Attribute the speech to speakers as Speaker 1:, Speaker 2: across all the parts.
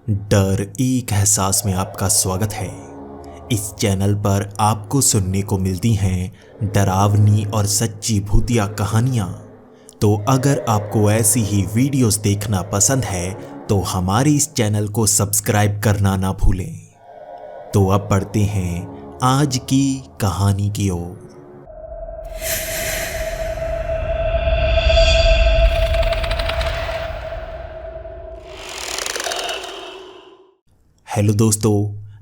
Speaker 1: डर एक एहसास में आपका स्वागत है। इस चैनल पर आपको सुनने को मिलती हैं डरावनी और सच्ची भूतिया कहानियाँ। तो अगर आपको ऐसी ही वीडियोस देखना पसंद है तो हमारे इस चैनल को सब्सक्राइब करना ना भूलें। तो अब बढ़ते हैं आज की कहानी की ओर। हेलो दोस्तों,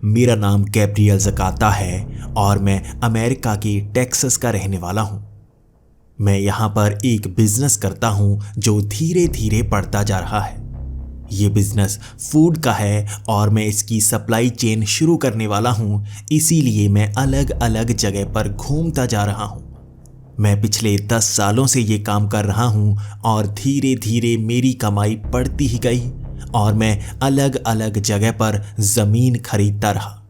Speaker 1: मेरा नाम गैब्रियल ज़काता है और मैं अमेरिका के टेक्सास का रहने वाला हूँ। मैं यहाँ पर एक बिज़नेस करता हूँ जो धीरे धीरे बढ़ता जा रहा है। ये बिज़नेस फूड का है और मैं इसकी सप्लाई चेन शुरू करने वाला हूँ, इसीलिए मैं अलग अलग जगह पर घूमता जा रहा हूँ। मैं पिछले 10 सालों से ये काम कर रहा हूँ और धीरे धीरे मेरी कमाई बढ़ती ही गई और मैं अलग अलग जगह पर ज़मीन खरीदता रहा।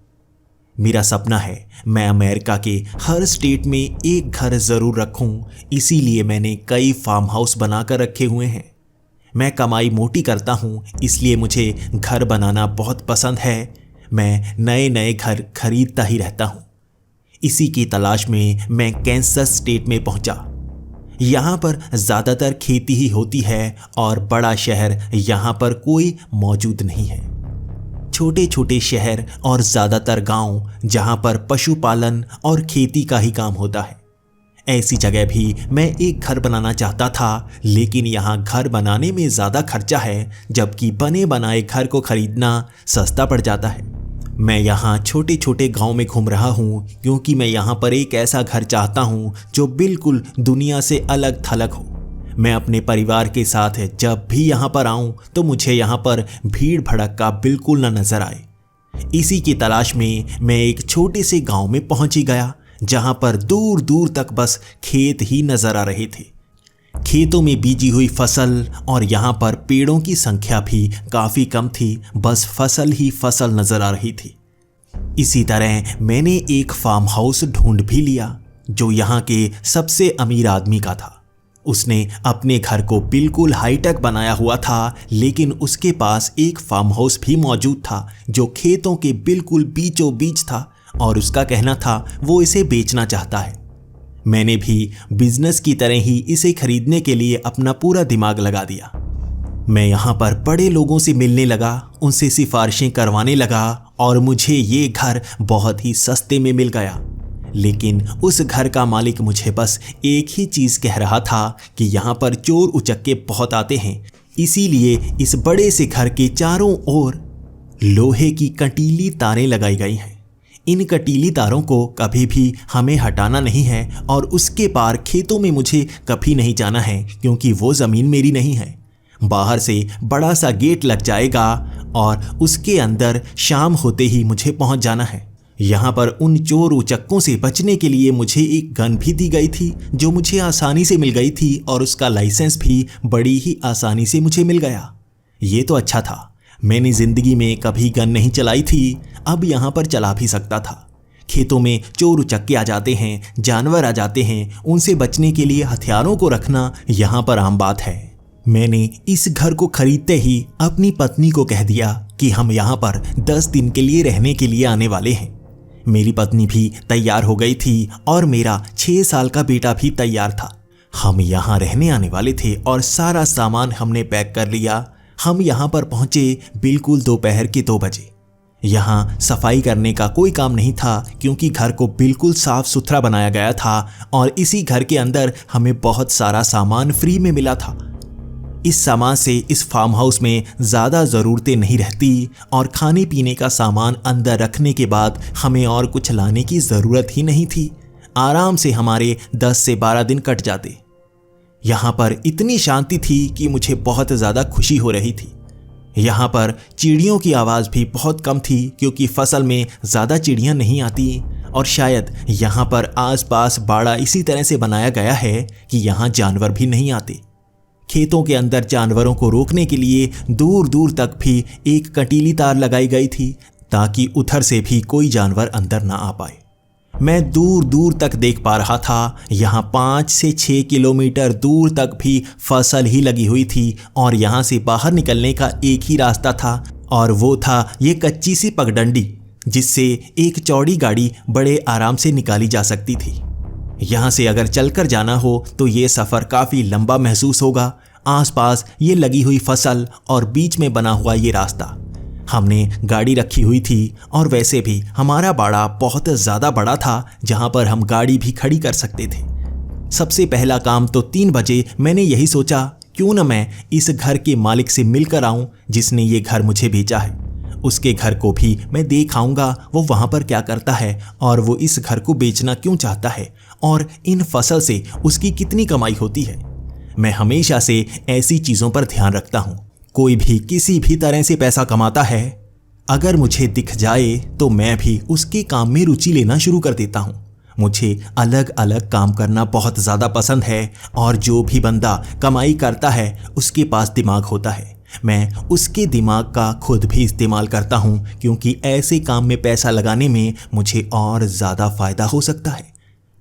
Speaker 1: मेरा सपना है मैं अमेरिका के हर स्टेट में एक घर ज़रूर रखूं, इसीलिए मैंने कई फार्म हाउस बनाकर रखे हुए हैं। मैं कमाई मोटी करता हूं, इसलिए मुझे घर बनाना बहुत पसंद है। मैं नए नए घर खरीदता ही रहता हूं। इसी की तलाश में मैं कैंसस स्टेट में पहुंचा। यहाँ पर ज़्यादातर खेती ही होती है और बड़ा शहर यहाँ पर कोई मौजूद नहीं है। छोटे छोटे शहर और ज़्यादातर गांव जहाँ पर पशुपालन और खेती का ही काम होता है। ऐसी जगह भी मैं एक घर बनाना चाहता था, लेकिन यहाँ घर बनाने में ज़्यादा खर्चा है, जबकि बने बनाए घर को खरीदना सस्ता पड़ जाता है। मैं यहाँ छोटे छोटे गांव में घूम रहा हूँ क्योंकि मैं यहाँ पर एक ऐसा घर चाहता हूँ जो बिल्कुल दुनिया से अलग थलग हो। मैं अपने परिवार के साथ जब भी यहाँ पर आऊँ तो मुझे यहाँ पर भीड़ भड़का बिल्कुल न नजर आए। इसी की तलाश में मैं एक छोटे से गांव में पहुँच ही गया जहाँ पर दूर दूर तक बस खेत ही नजर आ रहे थे। खेतों में बीजी हुई फसल और यहाँ पर पेड़ों की संख्या भी काफ़ी कम थी, बस फसल ही फसल नजर आ रही थी। इसी तरह मैंने एक फार्म हाउस ढूंढ भी लिया जो यहाँ के सबसे अमीर आदमी का था। उसने अपने घर को बिल्कुल हाईटेक बनाया हुआ था, लेकिन उसके पास एक फार्म हाउस भी मौजूद था जो खेतों के बिल्कुल बीचों बीच था और उसका कहना था वो इसे बेचना चाहता है। मैंने भी बिजनेस की तरह ही इसे खरीदने के लिए अपना पूरा दिमाग लगा दिया। मैं यहाँ पर बड़े लोगों से मिलने लगा, उनसे सिफारिशें करवाने लगा और मुझे ये घर बहुत ही सस्ते में मिल गया। लेकिन उस घर का मालिक मुझे बस एक ही चीज़ कह रहा था कि यहाँ पर चोर उचक्के बहुत आते हैं, इसीलिए इस बड़े से घर के चारों ओर लोहे की कंटीली तारें लगाई गई हैं। इन कटीली तारों को कभी भी हमें हटाना नहीं है और उसके पार खेतों में मुझे कभी नहीं जाना है क्योंकि वो ज़मीन मेरी नहीं है। बाहर से बड़ा सा गेट लग जाएगा और उसके अंदर शाम होते ही मुझे पहुंच जाना है। यहाँ पर उन चोर उचक्कों से बचने के लिए मुझे एक गन भी दी गई थी जो मुझे आसानी से मिल गई थी और उसका लाइसेंस भी बड़ी ही आसानी से मुझे मिल गया। ये तो अच्छा था, मैंने ज़िंदगी में कभी गन नहीं चलाई थी, अब यहाँ पर चला भी सकता था। खेतों में चोर उचक्के आ जाते हैं, जानवर आ जाते हैं, उनसे बचने के लिए हथियारों को रखना यहाँ पर आम बात है। मैंने इस घर को खरीदते ही अपनी पत्नी को कह दिया कि हम यहाँ पर 10 दिन के लिए रहने के लिए आने वाले हैं। मेरी पत्नी भी तैयार हो गई थी और मेरा 6 साल का बेटा भी तैयार था। हम यहाँ रहने आने वाले थे और सारा सामान हमने पैक कर लिया। हम यहाँ पर पहुँचे बिल्कुल दोपहर के 2 बजे। यहाँ सफाई करने का कोई काम नहीं था क्योंकि घर को बिल्कुल साफ सुथरा बनाया गया था और इसी घर के अंदर हमें बहुत सारा सामान फ्री में मिला था। इस सामान से इस फार्म हाउस में ज़्यादा ज़रूरतें नहीं रहती और खाने पीने का सामान अंदर रखने के बाद हमें और कुछ लाने की ज़रूरत ही नहीं थी। आराम से हमारे 10 से 12 दिन कट जाते। यहाँ पर इतनी शांति थी कि मुझे बहुत ज़्यादा खुशी हो रही थी। यहाँ पर चिड़ियों की आवाज़ भी बहुत कम थी क्योंकि फसल में ज़्यादा चिड़ियाँ नहीं आती और शायद यहाँ पर आसपास बाड़ा इसी तरह से बनाया गया है कि यहाँ जानवर भी नहीं आते। खेतों के अंदर जानवरों को रोकने के लिए दूर दूर तक भी एक कंटीली तार लगाई गई थी ताकि उधर से भी कोई जानवर अंदर ना आ पाए। मैं दूर दूर तक देख पा रहा था, यहाँ 5 से 6 किलोमीटर दूर तक भी फसल ही लगी हुई थी और यहाँ से बाहर निकलने का एक ही रास्ता था और वो था ये कच्ची सी पगडंडी जिससे एक चौड़ी गाड़ी बड़े आराम से निकाली जा सकती थी। यहाँ से अगर चलकर जाना हो तो ये सफ़र काफ़ी लंबा महसूस होगा। आसपास ये लगी हुई फसल और बीच में बना हुआ ये रास्ता। हमने गाड़ी रखी हुई थी और वैसे भी हमारा बाड़ा बहुत ज़्यादा बड़ा था जहाँ पर हम गाड़ी भी खड़ी कर सकते थे। सबसे पहला काम तो 3 बजे मैंने यही सोचा, क्यों न मैं इस घर के मालिक से मिलकर आऊं जिसने ये घर मुझे भेजा है। उसके घर को भी मैं देख आऊँगा, वो वहाँ पर क्या करता है और वो इस घर को बेचना क्यों चाहता है और इन फसल से उसकी कितनी कमाई होती है। मैं हमेशा से ऐसी चीज़ों पर ध्यान रखता हूँ। कोई भी किसी भी तरह से पैसा कमाता है, अगर मुझे दिख जाए तो मैं भी उसके काम में रुचि लेना शुरू कर देता हूँ। मुझे अलग अलग काम करना बहुत ज़्यादा पसंद है और जो भी बंदा कमाई करता है उसके पास दिमाग होता है। मैं उसके दिमाग का खुद भी इस्तेमाल करता हूँ क्योंकि ऐसे काम में पैसा लगाने में मुझे और ज़्यादा फ़ायदा हो सकता है।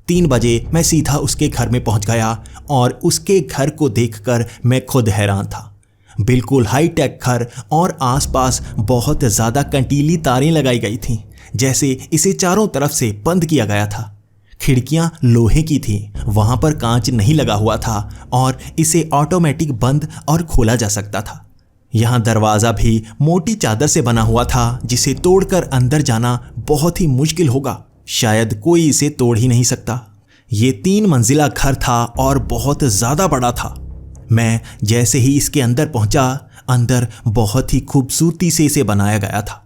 Speaker 1: 3 बजे मैं सीधा उसके घर में पहुँच गया और उसके घर को देखकर मैं खुद हैरान था। बिल्कुल हाईटेक घर और आसपास बहुत ज़्यादा कंटीली तारें लगाई गई थीं, जैसे इसे चारों तरफ से बंद किया गया था। खिड़कियां लोहे की थीं, वहां पर कांच नहीं लगा हुआ था और इसे ऑटोमेटिक बंद और खोला जा सकता था। यहाँ दरवाज़ा भी मोटी चादर से बना हुआ था जिसे तोड़कर अंदर जाना बहुत ही मुश्किल होगा। शायद कोई इसे तोड़ ही नहीं सकता। ये 3 मंजिला घर था और बहुत ज़्यादा बड़ा था। मैं जैसे ही इसके अंदर पहुंचा, अंदर बहुत ही खूबसूरती से इसे बनाया गया था।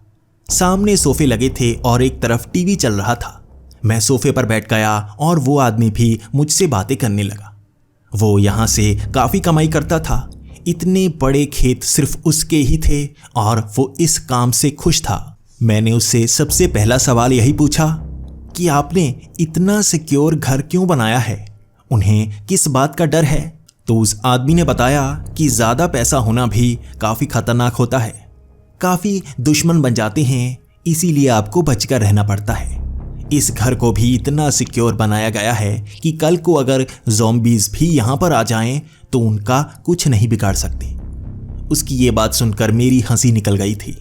Speaker 1: सामने सोफे लगे थे और एक तरफ टीवी चल रहा था। मैं सोफे पर बैठ गया और वो आदमी भी मुझसे बातें करने लगा। वो यहाँ से काफ़ी कमाई करता था। इतने बड़े खेत सिर्फ उसके ही थे और वो इस काम से खुश था। मैंने उससे सबसे पहला सवाल यही पूछा कि आपने इतना सिक्योर घर क्यों बनाया है? उन्हें किस बात का डर है? तो उस आदमी ने बताया कि ज़्यादा पैसा होना भी काफ़ी खतरनाक होता है। काफ़ी दुश्मन बन जाते हैं, इसीलिए आपको बचकर रहना पड़ता है। इस घर को भी इतना सिक्योर बनाया गया है कि कल को अगर ज़ॉम्बीज़ भी यहाँ पर आ जाएं तो उनका कुछ नहीं बिगाड़ सकते। उसकी ये बात सुनकर मेरी हंसी निकल गई थी।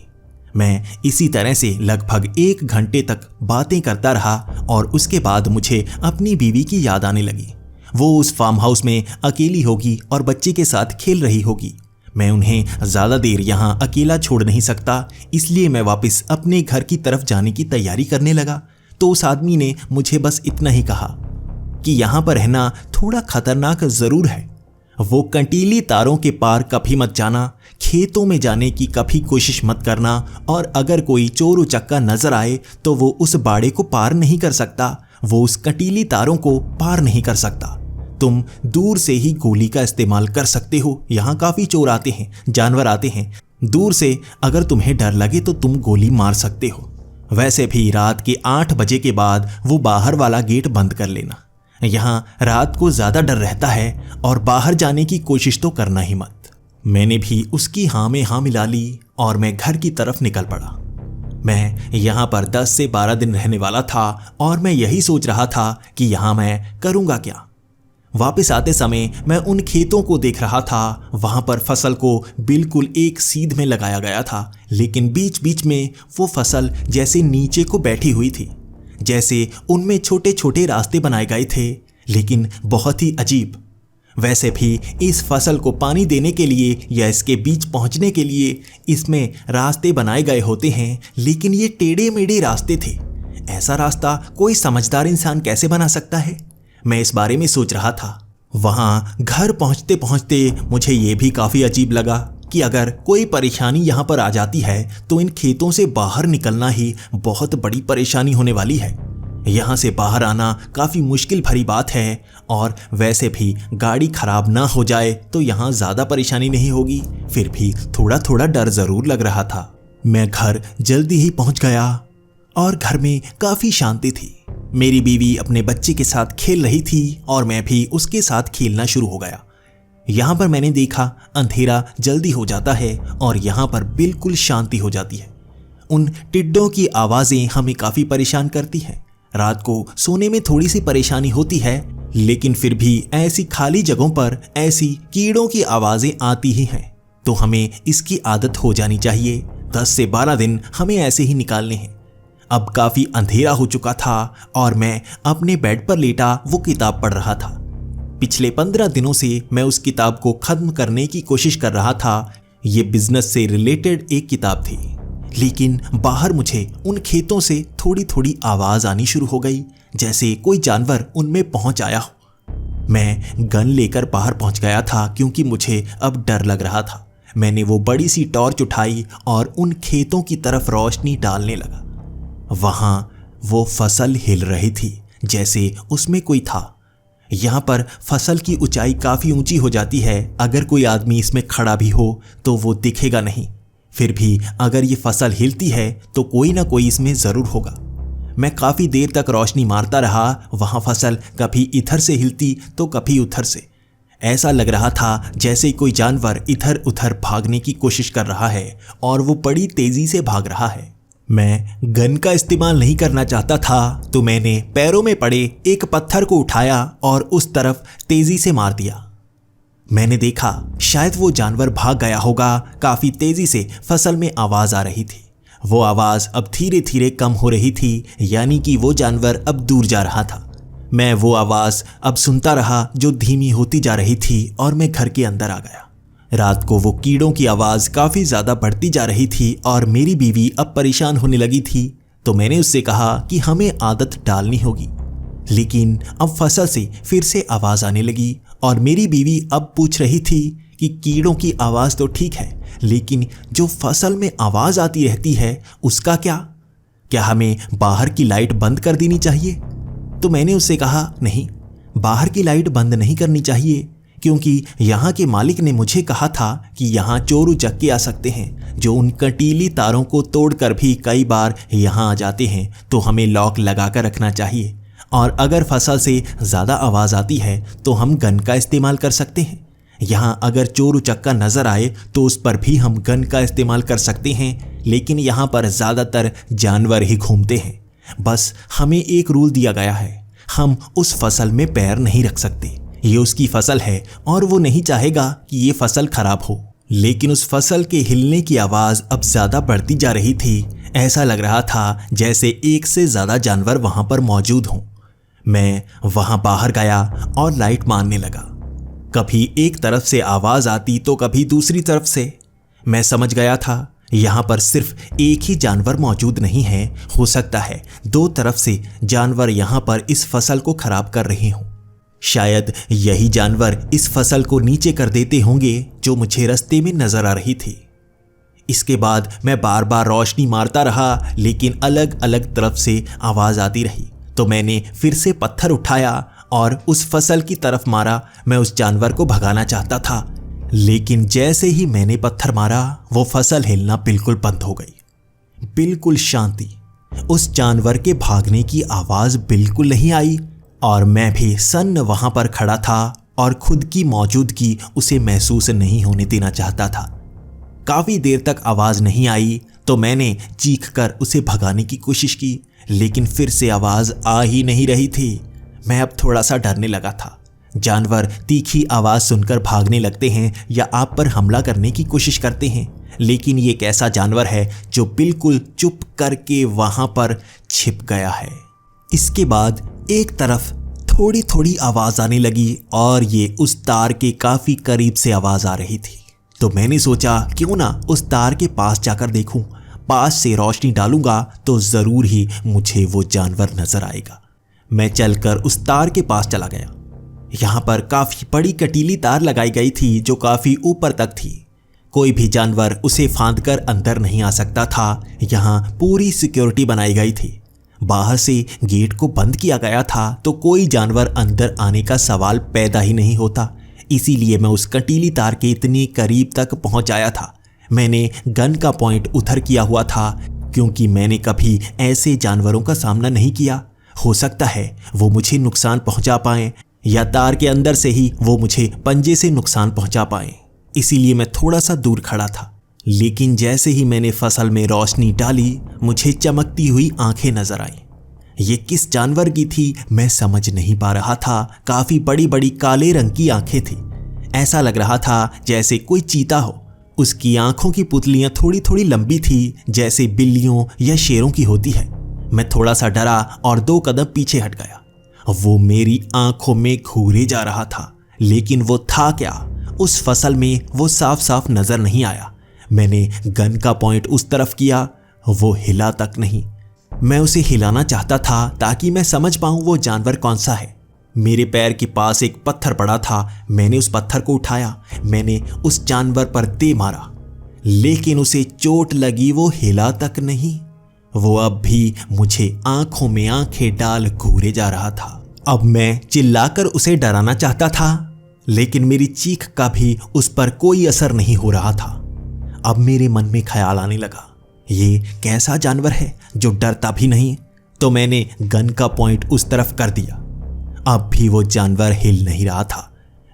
Speaker 1: मैं इसी तरह से लगभग 1 घंटे तक बातें करता रहा और उसके बाद मुझे अपनी बीवी की याद आने लगी। वो उस फार्म हाउस में अकेली होगी और बच्चे के साथ खेल रही होगी। मैं उन्हें ज़्यादा देर यहाँ अकेला छोड़ नहीं सकता, इसलिए मैं वापस अपने घर की तरफ जाने की तैयारी करने लगा। तो उस आदमी ने मुझे बस इतना ही कहा कि यहाँ पर रहना थोड़ा खतरनाक ज़रूर है। वो कंटीली तारों के पार कभी मत जाना, खेतों में जाने की कभी कोशिश मत करना और अगर कोई चोर उचक्का नजर आए तो वो उस बाड़े को पार नहीं कर सकता, वो उस कंटीली तारों को पार नहीं कर सकता। तुम दूर से ही गोली का इस्तेमाल कर सकते हो। यहाँ काफ़ी चोर आते हैं, जानवर आते हैं। दूर से अगर तुम्हें डर लगे तो तुम गोली मार सकते हो। वैसे भी रात के 8 बजे के बाद वो बाहर वाला गेट बंद कर लेना। यहाँ रात को ज़्यादा डर रहता है और बाहर जाने की कोशिश तो करना ही मत। मैंने भी उसकी हाँ में हाँ मिला ली और मैं घर की तरफ निकल पड़ा। मैं यहाँ पर 10 से 12 दिन रहने वाला था और मैं यही सोच रहा था कि यहाँ मैं करूँगा क्या। वापस आते समय मैं उन खेतों को देख रहा था। वहाँ पर फसल को बिल्कुल एक सीध में लगाया गया था, लेकिन बीच बीच में वो फसल जैसे नीचे को बैठी हुई थी, जैसे उनमें छोटे छोटे रास्ते बनाए गए थे, लेकिन बहुत ही अजीब। वैसे भी इस फसल को पानी देने के लिए या इसके बीच पहुँचने के लिए इसमें रास्ते बनाए गए होते हैं, लेकिन ये टेढ़े मेढ़े रास्ते थे। ऐसा रास्ता कोई समझदार इंसान कैसे बना सकता है? मैं इस बारे में सोच रहा था। वहाँ घर पहुँचते पहुँचते मुझे ये भी काफ़ी अजीब लगा कि अगर कोई परेशानी यहाँ पर आ जाती है तो इन खेतों से बाहर निकलना ही बहुत बड़ी परेशानी होने वाली है। यहाँ से बाहर आना काफ़ी मुश्किल भरी बात है और वैसे भी गाड़ी खराब ना हो जाए तो यहाँ ज़्यादा परेशानी नहीं होगी। फिर भी थोड़ा थोड़ा डर ज़रूर लग रहा था। मैं घर जल्दी ही पहुँच गया और घर में काफ़ी शांति थी। मेरी बीवी अपने बच्चे के साथ खेल रही थी और मैं भी उसके साथ खेलना शुरू हो गया। यहाँ पर मैंने देखा अंधेरा जल्दी हो जाता है और यहाँ पर बिल्कुल शांति हो जाती है। उन टिड्डों की आवाज़ें हमें काफ़ी परेशान करती हैं। रात को सोने में थोड़ी सी परेशानी होती है, लेकिन फिर भी ऐसी खाली जगहों पर ऐसी कीड़ों की आवाज़ें आती ही हैं, तो हमें इसकी आदत हो जानी चाहिए। 10 से 12 दिन हमें ऐसे ही निकालने हैं। अब काफी अंधेरा हो चुका था और मैं अपने बेड पर लेटा वो किताब पढ़ रहा था। पिछले 15 दिनों से मैं उस किताब को खत्म करने की कोशिश कर रहा था। ये बिजनेस से रिलेटेड एक किताब थी, लेकिन बाहर मुझे उन खेतों से थोड़ी थोड़ी आवाज आनी शुरू हो गई, जैसे कोई जानवर उनमें पहुंच आया हो। मैं गन लेकर बाहर पहुंच गया था क्योंकि मुझे अब डर लग रहा था। मैंने वो बड़ी सी टॉर्च उठाई और उन खेतों की तरफ रोशनी डालने लगा। वहां वो फसल हिल रही थी, जैसे उसमें कोई था। यहाँ पर फसल की ऊंचाई काफी ऊंची हो जाती है। अगर कोई आदमी इसमें खड़ा भी हो तो वो दिखेगा नहीं। फिर भी अगर ये फसल हिलती है तो कोई ना कोई इसमें जरूर होगा। मैं काफी देर तक रोशनी मारता रहा। वहां फसल कभी इधर से हिलती तो कभी उधर से। ऐसा लग रहा था जैसे कोई जानवर इधर उधर भागने की कोशिश कर रहा है और वो बड़ी तेजी से भाग रहा है। मैं गन का इस्तेमाल नहीं करना चाहता था, तो मैंने पैरों में पड़े एक पत्थर को उठाया और उस तरफ तेजी से मार दिया। मैंने देखा शायद वो जानवर भाग गया होगा। काफी तेजी से फसल में आवाज आ रही थी। वो आवाज अब धीरे धीरे कम हो रही थी, यानी कि वो जानवर अब दूर जा रहा था। मैं वो आवाज अब सुनता रहा जो धीमी होती जा रही थी और मैं घर के अंदर आ गया। रात को वो कीड़ों की आवाज काफी ज्यादा बढ़ती जा रही थी और मेरी बीवी अब परेशान होने लगी थी। तो मैंने उससे कहा कि हमें आदत डालनी होगी। लेकिन अब फसल से फिर से आवाज आने लगी और मेरी बीवी अब पूछ रही थी कि कीड़ों की आवाज तो ठीक है, लेकिन जो फसल में आवाज आती रहती है उसका क्या हमें बाहर की लाइट बंद कर देनी चाहिए? तो मैंने उससे कहा नहीं, बाहर की लाइट बंद नहीं करनी चाहिए, क्योंकि यहाँ के मालिक ने मुझे कहा था कि यहाँ चोर उचक्के आ सकते हैं जो उन कंटीली तारों को तोड़कर भी कई बार यहाँ आ जाते हैं। तो हमें लॉक लगाकर रखना चाहिए और अगर फसल से ज़्यादा आवाज़ आती है तो हम गन का इस्तेमाल कर सकते हैं। यहाँ अगर चोर उचक्का नज़र आए तो उस पर भी हम गन का इस्तेमाल कर सकते हैं, लेकिन यहाँ पर ज़्यादातर जानवर ही घूमते हैं। बस हमें एक रूल दिया गया है, हम उस फसल में पैर नहीं रख सकते। ये उसकी फसल है और वो नहीं चाहेगा कि ये फसल खराब हो। लेकिन उस फसल के हिलने की आवाज़ अब ज़्यादा बढ़ती जा रही थी। ऐसा लग रहा था जैसे एक से ज़्यादा जानवर वहाँ पर मौजूद हों। मैं वहाँ बाहर गया और लाइट मारने लगा। कभी एक तरफ से आवाज़ आती तो कभी दूसरी तरफ से। मैं समझ गया था यहाँ पर सिर्फ एक ही जानवर मौजूद नहीं है, हो सकता है 2 तरफ से जानवर यहाँ पर इस फसल को खराब कर रहे हों। शायद यही जानवर इस फसल को नीचे कर देते होंगे जो मुझे रास्ते में नजर आ रही थी। इसके बाद मैं बार बार रोशनी मारता रहा, लेकिन अलग अलग तरफ से आवाज आती रही। तो मैंने फिर से पत्थर उठाया और उस फसल की तरफ मारा। मैं उस जानवर को भगाना चाहता था, लेकिन जैसे ही मैंने पत्थर मारा वो फसल हिलना बिल्कुल बंद हो गई। बिल्कुल शांति। उस जानवर के भागने की आवाज बिल्कुल नहीं आई और मैं भी सन्न वहां पर खड़ा था और खुद की मौजूदगी उसे महसूस नहीं होने देना चाहता था। काफी देर तक आवाज नहीं आई तो मैंने चीखकर उसे भगाने की कोशिश की, लेकिन फिर से आवाज आ ही नहीं रही थी। मैं अब थोड़ा सा डरने लगा था। जानवर तीखी आवाज सुनकर भागने लगते हैं या आप पर हमला करने की कोशिश करते हैं, लेकिन ये एक ऐसा जानवर है जो बिल्कुल चुप करके वहां पर छिप गया है। इसके बाद एक तरफ थोड़ी थोड़ी आवाज आने लगी और ये उस तार के काफी करीब से आवाज आ रही थी। तो मैंने सोचा क्यों ना उस तार के पास जाकर देखूं। पास से रोशनी डालूंगा तो जरूर ही मुझे वो जानवर नजर आएगा। मैं चलकर उस तार के पास चला गया। यहाँ पर काफी बड़ी कटीली तार लगाई गई थी जो काफी ऊपर तक थी। कोई भी जानवर उसे फांदकर अंदर नहीं आ सकता था। यहाँ पूरी सिक्योरिटी बनाई गई थी। बाहर से गेट को बंद किया गया था तो कोई जानवर अंदर आने का सवाल पैदा ही नहीं होता। इसीलिए मैं उस कटीली तार के इतनी करीब तक पहुंच आया था। मैंने गन का पॉइंट उधर किया हुआ था क्योंकि मैंने कभी ऐसे जानवरों का सामना नहीं किया। हो सकता है वो मुझे नुकसान पहुंचा पाएं या तार के अंदर से ही वो मुझे पंजे से नुकसान पहुंचा पाएं। इसीलिए मैं थोड़ा सा दूर खड़ा था। लेकिन जैसे ही मैंने फसल में रोशनी डाली मुझे चमकती हुई आंखें नजर आईं। ये किस जानवर की थी मैं समझ नहीं पा रहा था। काफी बड़ी बड़ी काले रंग की आंखें थी। ऐसा लग रहा था जैसे कोई चीता हो। उसकी आंखों की पुतलियां थोड़ी थोड़ी लंबी थी, जैसे बिल्लियों या शेरों की होती है। मैं थोड़ा सा डरा और 2 कदम पीछे हट गया। वो मेरी आंखों में घूरे जा रहा था, लेकिन वो था क्या? उस फसल में वो साफ साफ नजर नहीं आया। मैंने गन का पॉइंट उस तरफ किया, वो हिला तक नहीं। मैं उसे हिलाना चाहता था ताकि मैं समझ पाऊं वो जानवर कौन सा है। मेरे पैर के पास एक पत्थर पड़ा था, मैंने उस पत्थर को उठाया। मैंने उस जानवर पर दे मारा, लेकिन उसे चोट लगी, वो हिला तक नहीं। वो अब भी मुझे आंखों में आंखें डाल घूरे जा रहा था। अब मैं चिल्लाकर उसे डराना चाहता था, लेकिन मेरी चीख का भी उस पर कोई असर नहीं हो रहा था। अब मेरे मन में ख्याल आने लगा, ये कैसा जानवर है जो डरता भी नहीं? तो मैंने गन का पॉइंट उस तरफ कर दिया। अब भी वो जानवर हिल नहीं रहा था।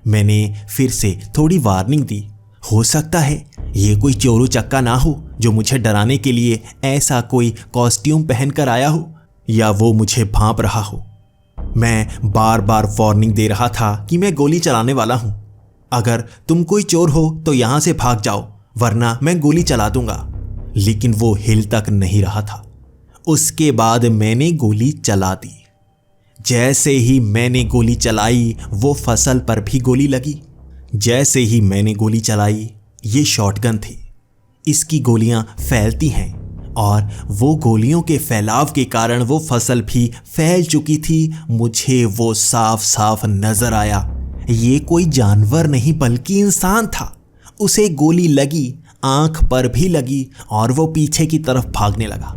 Speaker 1: मैंने फिर से थोड़ी वार्निंग दी, हो सकता है ये कोई चोरू चक्का ना हो जो मुझे डराने के लिए ऐसा कोई कॉस्ट्यूम पहनकर आया हो, या वो मुझे भांप रहा हो। मैं बार बार वार्निंग दे रहा था कि मैं गोली चलाने वाला हूं। अगर तुम कोई चोर हो तो यहां से भाग जाओ, वरना मैं गोली चला दूंगा। लेकिन वो हिल तक नहीं रहा था। उसके बाद मैंने गोली चला दी। जैसे ही मैंने गोली चलाई, वो फसल पर भी गोली लगी। जैसे ही मैंने गोली चलाई, ये शॉटगन थी। इसकी गोलियां फैलती हैं, और वो गोलियों के फैलाव के कारण वो फसल भी फैल चुकी थी। मुझे वो साफ साफ नजर आया, ये कोई जानवर नहीं बल्कि इंसान था। उसे गोली लगी, आंख पर भी लगी, और वो पीछे की तरफ भागने लगा।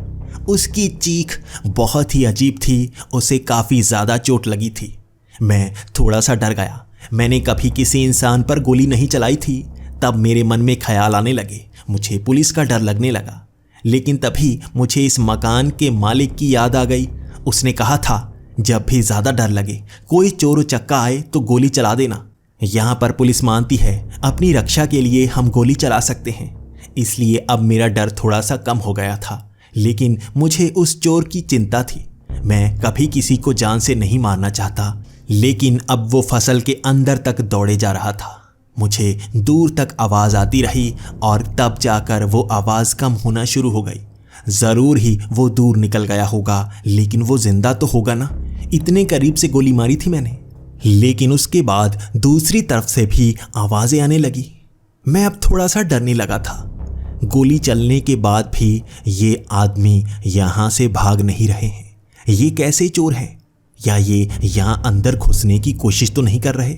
Speaker 1: उसकी चीख बहुत ही अजीब थी, उसे काफ़ी ज़्यादा चोट लगी थी। मैं थोड़ा सा डर गया। मैंने कभी किसी इंसान पर गोली नहीं चलाई थी। तब मेरे मन में ख्याल आने लगे, मुझे पुलिस का डर लगने लगा। लेकिन तभी मुझे इस मकान के मालिक की याद आ गई। उसने कहा था, जब भी ज़्यादा डर लगे, कोई चोर चक्का आए तो गोली चला देना। यहाँ पर पुलिस मानती है, अपनी रक्षा के लिए हम गोली चला सकते हैं। इसलिए अब मेरा डर थोड़ा सा कम हो गया था। लेकिन मुझे उस चोर की चिंता थी। मैं कभी किसी को जान से नहीं मारना चाहता, लेकिन अब वो फसल के अंदर तक दौड़े जा रहा था। मुझे दूर तक आवाज़ आती रही, और तब जाकर वो आवाज़ कम होना शुरू हो गई। ज़रूर ही वो दूर निकल गया होगा, लेकिन वो जिंदा तो होगा ना। इतने करीब से गोली मारी थी मैंने। लेकिन उसके बाद दूसरी तरफ से भी आवाज़ें आने लगी। मैं अब थोड़ा सा डरने लगा था। गोली चलने के बाद भी ये आदमी यहाँ से भाग नहीं रहे हैं। ये कैसे चोर हैं? या ये यहाँ अंदर घुसने की कोशिश तो नहीं कर रहे?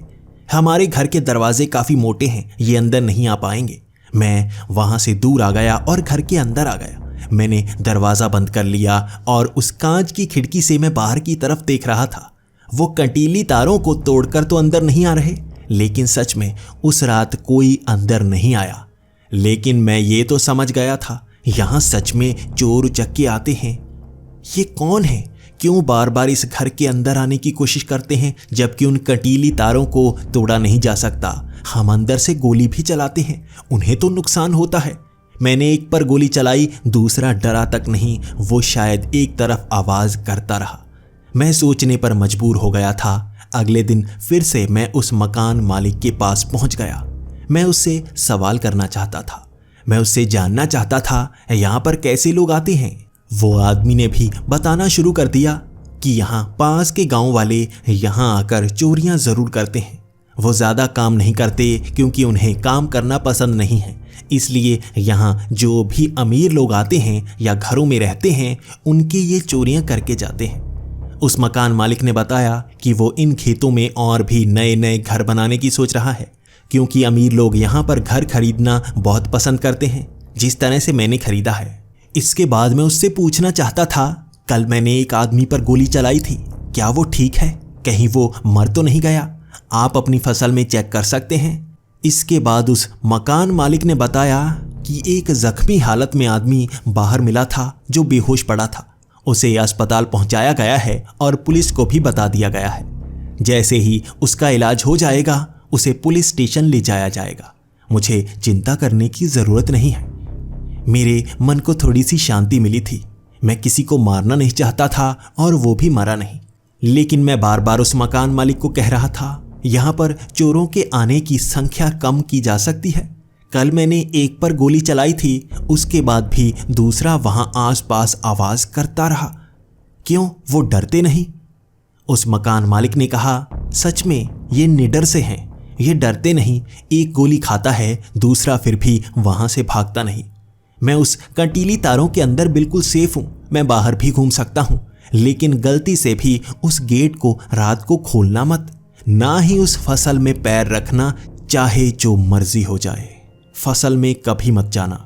Speaker 1: हमारे घर के दरवाजे काफ़ी मोटे हैं, ये अंदर नहीं आ पाएंगे। मैं वहाँ से दूर आ गया और घर के अंदर आ गया। मैंने दरवाज़ा बंद कर लिया, और उस कांच की खिड़की से मैं बाहर की तरफ देख रहा था। वो कंटीली तारों को तोड़कर तो अंदर नहीं आ रहे, लेकिन सच में उस रात कोई अंदर नहीं आया। लेकिन मैं ये तो समझ गया था, यहाँ सच में चोर उचक्के आते हैं। ये कौन है? क्यों बार बार इस घर के अंदर आने की कोशिश करते हैं, जबकि उन कंटीली तारों को तोड़ा नहीं जा सकता? हम अंदर से गोली भी चलाते हैं, उन्हें तो नुकसान होता है। मैंने एक पर गोली चलाई, दूसरा डरा तक नहीं, वो शायद एक तरफ आवाज़ करता रहा। मैं सोचने पर मजबूर हो गया था। अगले दिन फिर से मैं उस मकान मालिक के पास पहुंच गया। मैं उससे सवाल करना चाहता था। मैं उससे जानना चाहता था, यहाँ पर कैसे लोग आते हैं। वो आदमी ने भी बताना शुरू कर दिया कि यहाँ पास के गांव वाले यहाँ आकर चोरियाँ ज़रूर करते हैं। वो ज़्यादा काम नहीं करते, क्योंकि उन्हें काम करना पसंद नहीं है। इसलिए यहाँ जो भी अमीर लोग आते हैं या घरों में रहते हैं, उनकी ये चोरियाँ करके जाते हैं। उस मकान मालिक ने बताया कि वो इन खेतों में और भी नए नए घर बनाने की सोच रहा है, क्योंकि अमीर लोग यहाँ पर घर खरीदना बहुत पसंद करते हैं, जिस तरह से मैंने खरीदा है। इसके बाद मैं उससे पूछना चाहता था, कल मैंने एक आदमी पर गोली चलाई थी, क्या वो ठीक है? कहीं वो मर तो नहीं गया? आप अपनी फसल में चेक कर सकते हैं। इसके बाद उस मकान मालिक ने बताया कि एक जख्मी हालत में आदमी बाहर मिला था जो बेहोश पड़ा था। उसे अस्पताल पहुंचाया गया है और पुलिस को भी बता दिया गया है। जैसे ही उसका इलाज हो जाएगा, उसे पुलिस स्टेशन ले जाया जाएगा। मुझे चिंता करने की ज़रूरत नहीं है। मेरे मन को थोड़ी सी शांति मिली थी। मैं किसी को मारना नहीं चाहता था, और वो भी मरा नहीं। लेकिन मैं बार बार उस मकान मालिक को कह रहा था, यहाँ पर चोरों के आने की संख्या कम की जा सकती है। कल मैंने एक पर गोली चलाई थी, उसके बाद भी दूसरा वहां आसपास आवाज करता रहा। क्यों, वो डरते नहीं? उस मकान मालिक ने कहा, सच में ये निडर से हैं, ये डरते नहीं। एक गोली खाता है, दूसरा फिर भी वहां से भागता नहीं। मैं उस कंटीली तारों के अंदर बिल्कुल सेफ हूं, मैं बाहर भी घूम सकता हूं, लेकिन गलती से भी उस गेट को रात को खोलना मत, ना ही उस फसल में पैर रखना, चाहे जो मर्जी हो जाए। फसल में कभी मत जाना।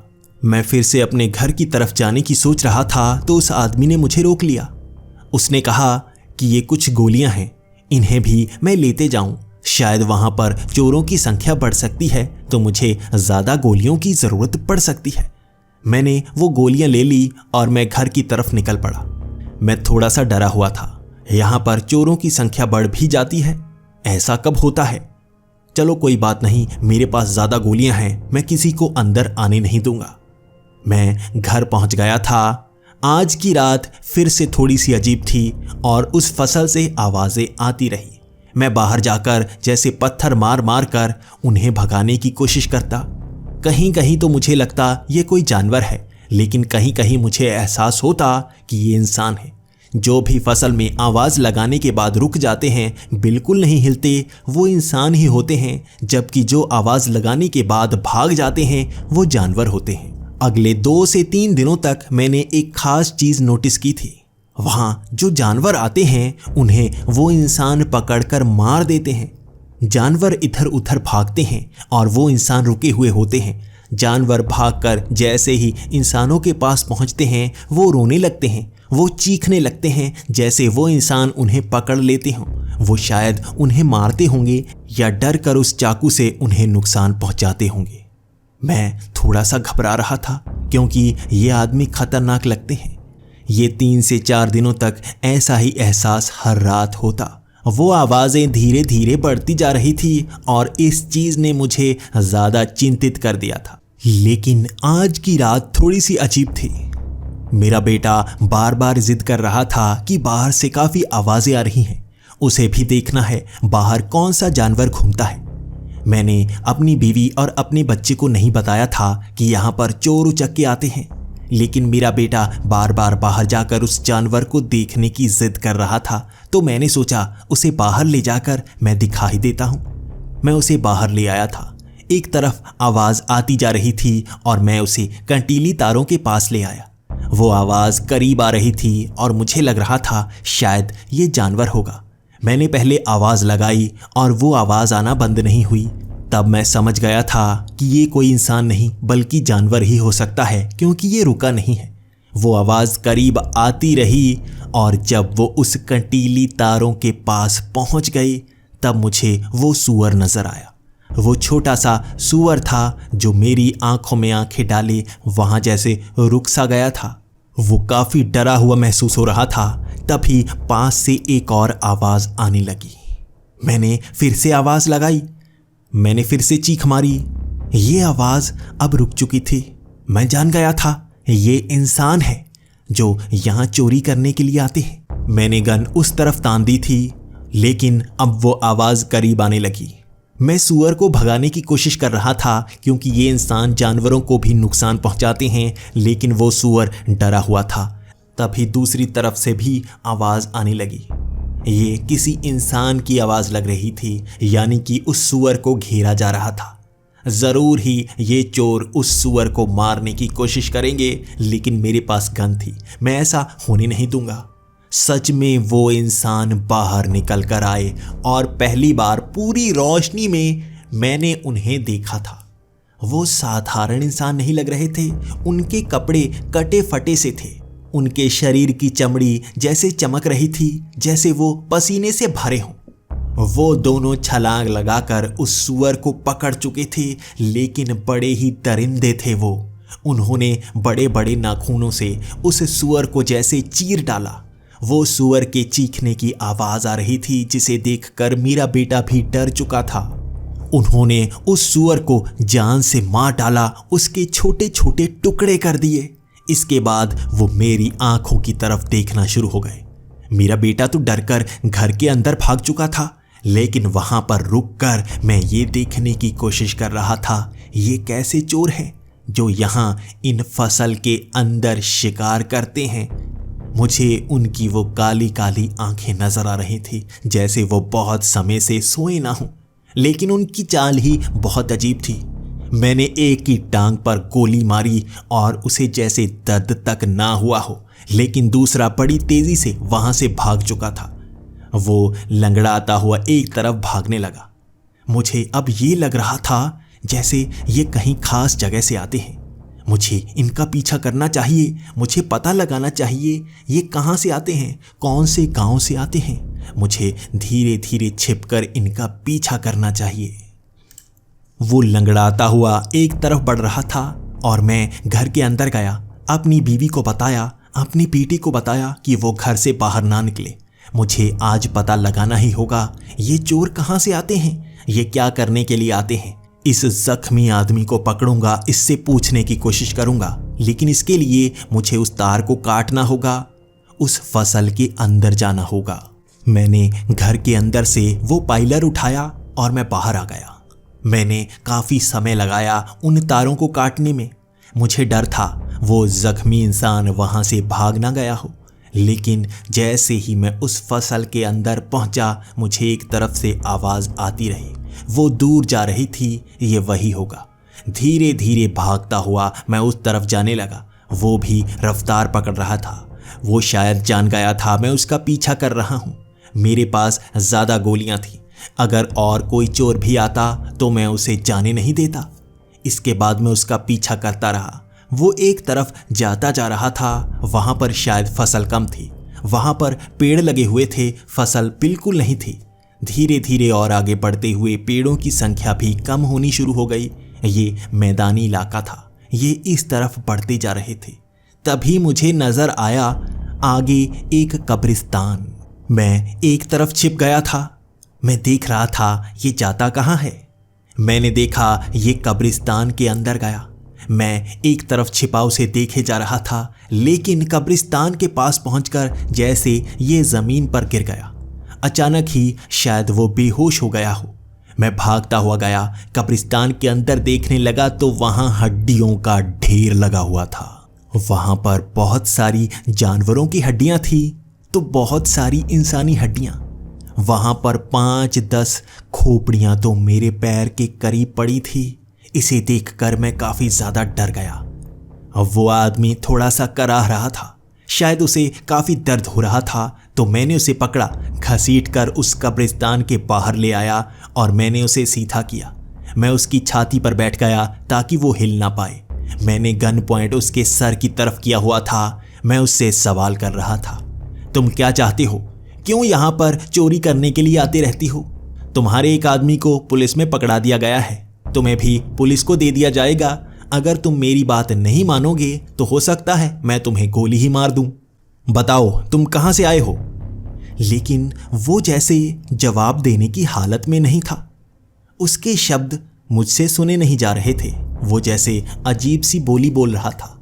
Speaker 1: मैं फिर से अपने घर की तरफ जाने की सोच रहा था तो उस आदमी ने मुझे रोक लिया। उसने कहा कि ये कुछ गोलियां हैं, इन्हें भी मैं लेते जाऊं। शायद वहां पर चोरों की संख्या बढ़ सकती है तो मुझे ज्यादा गोलियों की जरूरत पड़ सकती है। मैंने वो गोलियां ले ली और मैं घर की तरफ निकल पड़ा। मैं थोड़ा सा डरा हुआ था। यहां पर चोरों की संख्या बढ़ भी जाती है, ऐसा कब होता है? चलो कोई बात नहीं, मेरे पास ज्यादा गोलियां हैं, मैं किसी को अंदर आने नहीं दूंगा। मैं घर पहुंच गया था। आज की रात फिर से थोड़ी सी अजीब थी और उस फसल से आवाजें आती रही। मैं बाहर जाकर जैसे पत्थर मार मार कर उन्हें भगाने की कोशिश करता। कहीं कहीं तो मुझे लगता ये कोई जानवर है, लेकिन कहीं कहीं मुझे एहसास होता कि ये इंसान है। जो भी फसल में आवाज लगाने के बाद रुक जाते हैं, बिल्कुल नहीं हिलते, वो इंसान ही होते हैं, जबकि जो आवाज लगाने के बाद भाग जाते हैं वो जानवर होते हैं। अगले 2 से 3 दिनों तक मैंने एक खास चीज नोटिस की थी। वहां जो जानवर आते हैं उन्हें वो इंसान पकड़कर मार देते हैं। जानवर इधर उधर भागते हैं और वो इंसान रुके हुए होते हैं। जानवर भागकर जैसे ही इंसानों के पास पहुंचते हैं वो रोने लगते हैं, वो चीखने लगते हैं जैसे वो इंसान उन्हें पकड़ लेते हों। वो शायद उन्हें मारते होंगे या डर कर उस चाकू से उन्हें नुकसान पहुंचाते होंगे। मैं थोड़ा सा घबरा रहा था क्योंकि ये आदमी खतरनाक लगते हैं। ये 3 से 4 दिनों तक ऐसा ही एहसास हर रात होता। वो आवाजें धीरे धीरे बढ़ती जा रही थी और इस चीज ने मुझे ज्यादा चिंतित कर दिया था। लेकिन आज की रात थोड़ी सी अजीब थी। मेरा बेटा बार बार जिद कर रहा था कि बाहर से काफी आवाजें आ रही हैं, उसे भी देखना है बाहर कौन सा जानवर घूमता है। मैंने अपनी बीवी और अपने बच्चे को नहीं बताया था कि यहाँ पर चोर उचक्के आते हैं, लेकिन मेरा बेटा बार बार बाहर जाकर उस जानवर को देखने की जिद कर रहा था, तो मैंने सोचा उसे बाहर ले जाकर मैं दिखा ही देता हूँ। मैं उसे बाहर ले आया था। एक तरफ आवाज आती जा रही थी और मैं उसे कंटीली तारों के पास ले आया। वो आवाज करीब आ रही थी और मुझे लग रहा था शायद ये जानवर होगा। मैंने पहले आवाज लगाई और वो आवाज आना बंद नहीं हुई। तब मैं समझ गया था कि ये कोई इंसान नहीं बल्कि जानवर ही हो सकता है, क्योंकि ये रुका नहीं है। वो आवाज करीब आती रही और जब वो उस कंटीली तारों के पास पहुंच गई तब मुझे वो सूअर नजर आया। वो छोटा सा सूअर था जो मेरी आंखों में आंखें डाले वहां जैसे रुक सा गया था। वो काफी डरा हुआ महसूस हो रहा था। तभी पास से एक और आवाज आने लगी। मैंने फिर से आवाज लगाई। मैंने फिर से चीख मारी। ये आवाज अब रुक चुकी थी। मैं जान गया था ये इंसान है जो यहां चोरी करने के लिए आते हैं। मैंने गन उस तरफ तान दी थी, लेकिन अब वो आवाज करीब आने लगी। मैं सूअर को भगाने की कोशिश कर रहा था क्योंकि ये इंसान जानवरों को भी नुकसान पहुंचाते हैं, लेकिन वो सूअर डरा हुआ था। तभी दूसरी तरफ से भी आवाज आने लगी। ये किसी इंसान की आवाज लग रही थी, यानी कि उस सूअर को घेरा जा रहा था। जरूर ही ये चोर उस सूअर को मारने की कोशिश करेंगे, लेकिन मेरे पास गन थी, मैं ऐसा होने नहीं दूंगा। सच में वो इंसान बाहर निकल कर आए और पहली बार पूरी रोशनी में मैंने उन्हें देखा था। वो साधारण इंसान नहीं लग रहे थे। उनके कपड़े कटे फटे से थे। उनके शरीर की चमड़ी जैसे चमक रही थी, जैसे वो पसीने से भरे हों। वो दोनों छलांग लगाकर उस सूअर को पकड़ चुके थे, लेकिन बड़े ही दरिंदे थे वो। उन्होंने बड़े बड़े नाखूनों से उस सूअर को जैसे चीर डाला। वो सूअर के चीखने की आवाज आ रही थी, जिसे देखकर मेरा बेटा भी डर चुका था। उन्होंने उस सूअर को जान से मार डाला, उसके छोटे छोटे टुकड़े कर दिए। इसके बाद वो मेरी आंखों की तरफ देखना शुरू हो गए। मेरा बेटा तो डरकर घर के अंदर भाग चुका था, लेकिन वहां पर रुककर मैं ये देखने की कोशिश कर रहा था ये कैसे चोर हैं जो यहाँ इन फसल के अंदर शिकार करते हैं। मुझे उनकी वो काली काली आंखें नजर आ रही थी, जैसे वो बहुत समय से सोए ना हो, लेकिन उनकी चाल ही बहुत अजीब थी। मैंने एक की टांग पर गोली मारी और उसे जैसे दर्द तक ना हुआ हो, लेकिन दूसरा बड़ी तेजी से वहां से भाग चुका था। वो लंगड़ाता हुआ एक तरफ भागने लगा। मुझे अब ये लग रहा था जैसे ये कहीं खास जगह से आते हैं। मुझे इनका पीछा करना चाहिए, मुझे पता लगाना चाहिए ये कहाँ से आते हैं, कौन से गांव से आते हैं। मुझे धीरे धीरे छिपकर इनका पीछा करना चाहिए। वो लंगड़ाता हुआ एक तरफ बढ़ रहा था और मैं घर के अंदर गया, अपनी बीवी को बताया, अपनी बेटी को बताया कि वो घर से बाहर ना निकले। मुझे आज पता लगाना ही होगा ये चोर कहाँ से आते हैं, ये क्या करने के लिए आते हैं। इस जख्मी आदमी को पकड़ूंगा, इससे पूछने की कोशिश करूंगा, लेकिन इसके लिए मुझे उस तार को काटना होगा, उस फसल के अंदर जाना होगा। मैंने घर के अंदर से वो पाइलर उठाया और मैं बाहर आ गया। मैंने काफी समय लगाया उन तारों को काटने में। मुझे डर था वो जख्मी इंसान वहां से भाग ना गया हो, लेकिन जैसे ही मैं उस फसल के अंदर पहुंचा, मुझे एक तरफ से आवाज आती रही, वो दूर जा रही थी, ये वही होगा। धीरे धीरे भागता हुआ मैं उस तरफ जाने लगा। वो भी रफ्तार पकड़ रहा था। वो शायद जान गया था मैं उसका पीछा कर रहा हूँ। मेरे पास ज़्यादा गोलियाँ थी, अगर और कोई चोर भी आता तो मैं उसे जाने नहीं देता। इसके बाद मैं उसका पीछा करता रहा। वो एक तरफ जाता जा रहा था, वहाँ पर शायद फसल कम थी, वहाँ पर पेड़ लगे हुए थे, फसल बिल्कुल नहीं थी। धीरे धीरे और आगे बढ़ते हुए पेड़ों की संख्या भी कम होनी शुरू हो गई। ये मैदानी इलाका था, ये इस तरफ बढ़ते जा रहे थे। तभी मुझे नजर आया आगे एक कब्रिस्तान। मैं एक तरफ छिप गया था। मैं देख रहा था ये जाता कहाँ है। मैंने देखा ये कब्रिस्तान के अंदर गया। मैं एक तरफ छिपा उसे देखे जा रहा था, लेकिन कब्रिस्तान के पास पहुंचकर जैसे ये जमीन पर गिर गया। अचानक ही शायद वो बेहोश हो गया हो। मैं भागता हुआ गया, कब्रिस्तान के अंदर देखने लगा तो वहां हड्डियों का ढेर लगा हुआ था। वहां पर बहुत सारी जानवरों की हड्डियां थी, तो बहुत सारी इंसानी हड्डियां। वहां पर 5-10 खोपड़ियां तो मेरे पैर के करीब पड़ी थी। इसे देखकर मैं काफी ज्यादा डर गया। अब वो आदमी थोड़ा सा कराह रहा था, शायद उसे काफी दर्द हो रहा था, तो मैंने उसे पकड़ा, घसीटकर उस कब्रिस्तान के बाहर ले आया और मैंने उसे सीधा किया। मैं उसकी छाती पर बैठ गया ताकि वो हिल ना पाए। मैंने गन पॉइंट उसके सर की तरफ किया हुआ था। मैं उससे सवाल कर रहा था, तुम क्या चाहते हो? क्यों यहाँ पर चोरी करने के लिए आते रहती हो? तुम्हारे एक आदमी को पुलिस में पकड़ा दिया गया है, तुम्हें भी पुलिस को दे दिया जाएगा। अगर तुम मेरी बात नहीं मानोगे तो हो सकता है मैं तुम्हें गोली ही मार दूं। बताओ तुम कहां से आए हो? लेकिन वो जैसे जवाब देने की हालत में नहीं था। उसके शब्द मुझसे सुने नहीं जा रहे थे। वो जैसे अजीब सी बोली बोल रहा था।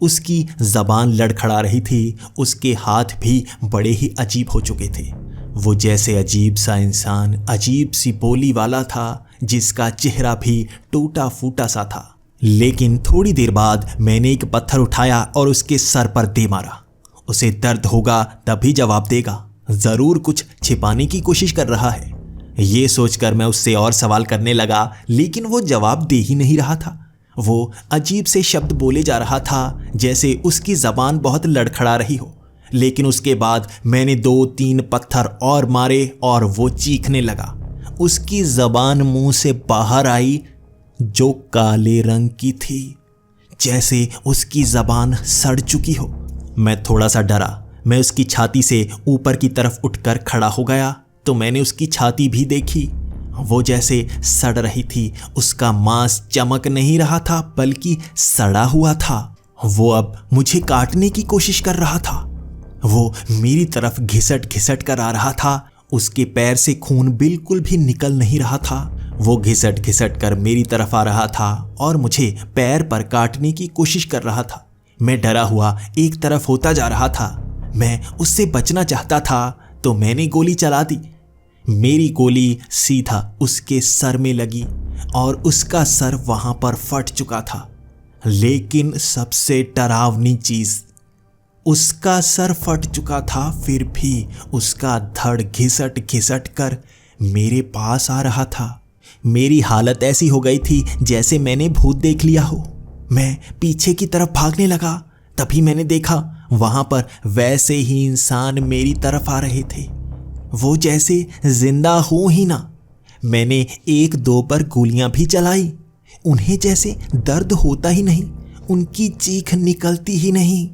Speaker 1: उसकी जबान लड़खड़ा रही थी, उसके हाथ भी बड़े ही अजीब हो चुके थे। वो जैसे अजीब सा इंसान, अजीब सी बोली वाला था, जिसका चेहरा भी टूटा फूटा सा था। लेकिन थोड़ी देर बाद मैंने एक पत्थर उठाया और उसके सर पर दे मारा। उसे दर्द होगा तभी जवाब देगा, जरूर कुछ छिपाने की कोशिश कर रहा है। ये सोचकर मैं उससे और सवाल करने लगा, लेकिन वो जवाब दे ही नहीं रहा था। वो अजीब से शब्द बोले जा रहा था, जैसे उसकी जबान बहुत लड़खड़ा रही हो। लेकिन उसके बाद मैंने 2-3 पत्थर और मारे और वो चीखने लगा। उसकी जबान मुंह से बाहर आई, जो काले रंग की थी, जैसे उसकी जबान सड़ चुकी हो। मैं थोड़ा सा डरा। मैं उसकी छाती से ऊपर की तरफ उठकर खड़ा हो गया तो मैंने उसकी छाती भी देखी। वो जैसे सड़ रही थी, उसका मांस चमक नहीं रहा था बल्कि सड़ा हुआ था। वो अब मुझे काटने की कोशिश कर रहा था। वो मेरी तरफ घिसट घिसट कर आ रहा था। उसके पैर से खून बिल्कुल भी निकल नहीं रहा था। वो घिसट घिसट कर मेरी तरफ आ रहा था और मुझे पैर पर काटने की कोशिश कर रहा था। मैं डरा हुआ एक तरफ होता जा रहा था। मैं उससे बचना चाहता था तो मैंने गोली चला दी। मेरी गोली सीधा उसके सर में लगी। और उसका सर वहां पर फट चुका था। लेकिन सबसे डरावनी चीज, उसका सर फट चुका था, फिर भी उसका धड़ घिसट घिसट कर मेरे पास आ रहा था। मेरी हालत ऐसी हो गई थी जैसे मैंने भूत देख लिया हो। मैं पीछे की तरफ भागने लगा, तभी मैंने देखा वहां पर वैसे ही इंसान मेरी तरफ आ रहे थे, वो जैसे जिंदा हो ही ना। मैंने एक दो पर गोलियां भी चलाई, उन्हें जैसे दर्द होता ही नहीं, उनकी चीख निकलती ही नहीं।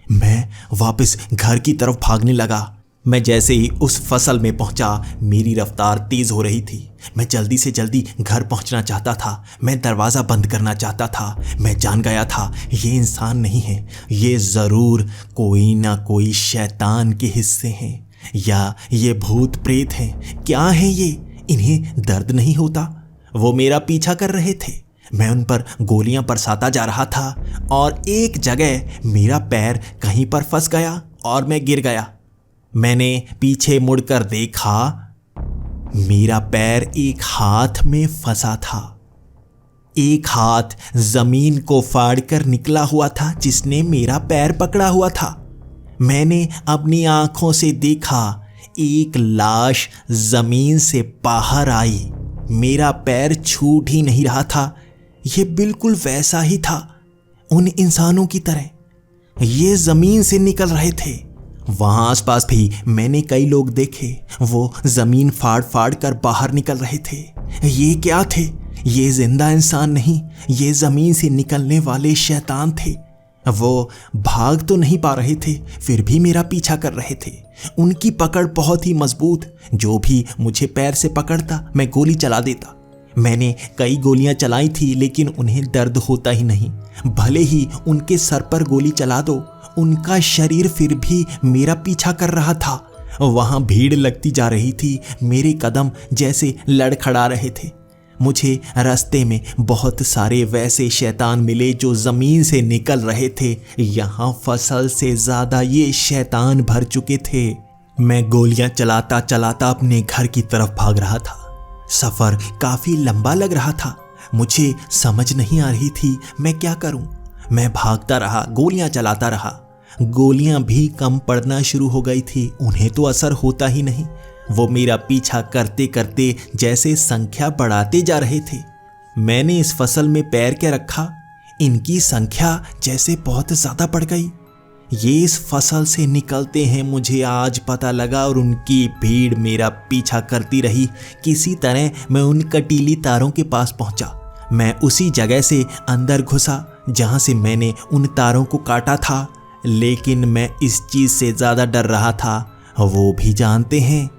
Speaker 1: मैं वापस घर की तरफ भागने लगा। मैं जैसे ही उस फसल में पहुंचा, मेरी रफ्तार तेज हो रही थी। मैं जल्दी से जल्दी घर पहुंचना चाहता था। मैं दरवाज़ा बंद करना चाहता था। मैं जान गया था ये इंसान नहीं है, ये ज़रूर कोई ना कोई शैतान के हिस्से हैं, या ये भूत प्रेत हैं। क्या है ये? इन्हें दर्द नहीं होता? वो मेरा पीछा कर रहे थे। मैं उन पर गोलियां बरसाता जा रहा था और एक जगह मेरा पैर कहीं पर फंस गया और मैं गिर गया। मैंने पीछे मुड़कर देखा, मेरा पैर एक हाथ में फंसा था। एक हाथ जमीन को फाड़कर निकला हुआ था, जिसने मेरा पैर पकड़ा हुआ था। मैंने अपनी आंखों से देखा, एक लाश जमीन से बाहर आई। मेरा पैर छूट ही नहीं रहा था। यह बिल्कुल वैसा ही था, उन इंसानों की तरह। ये जमीन से निकल रहे थे। वहां आसपास भी मैंने कई लोग देखे, वो जमीन फाड़ फाड़ कर बाहर निकल रहे थे। ये क्या थे? ये जिंदा इंसान नहीं, ये जमीन से निकलने वाले शैतान थे। वो भाग तो नहीं पा रहे थे, फिर भी मेरा पीछा कर रहे थे। उनकी पकड़ बहुत ही मजबूत, जो भी मुझे पैर से पकड़ता मैं गोली चला देता। मैंने कई गोलियां चलाई थी, लेकिन उन्हें दर्द होता ही नहीं। भले ही उनके सर पर गोली चला दो, उनका शरीर फिर भी मेरा पीछा कर रहा था। वहां भीड़ लगती जा रही थी, मेरे कदम जैसे लड़खड़ा रहे थे। मुझे रास्ते में बहुत सारे वैसे शैतान मिले जो जमीन से निकल रहे थे। यहाँ फसल से ज्यादा ये शैतान भर चुके थे। मैं गोलियां चलाता चलाता अपने घर की तरफ भाग रहा था। सफर काफी लंबा लग रहा था। मुझे समझ नहीं आ रही थी मैं क्या करूं। मैं भागता रहा, गोलियां चलाता रहा। गोलियां भी कम पड़ना शुरू हो गई थी, उन्हें तो असर होता ही नहीं। वो मेरा पीछा करते करते जैसे संख्या बढ़ाते जा रहे थे। मैंने इस फसल में पैर के रखा, इनकी संख्या जैसे बहुत ज्यादा बढ़ गई। ये इस फसल से निकलते हैं, मुझे आज पता लगा, और उनकी भीड़ मेरा पीछा करती रही। किसी तरह मैं उन कटीली तारों के पास पहुंचा। मैं उसी जगह से अंदर घुसा जहां से मैंने उन तारों को काटा था। लेकिन मैं इस चीज से ज्यादा डर रहा था, वो भी जानते हैं,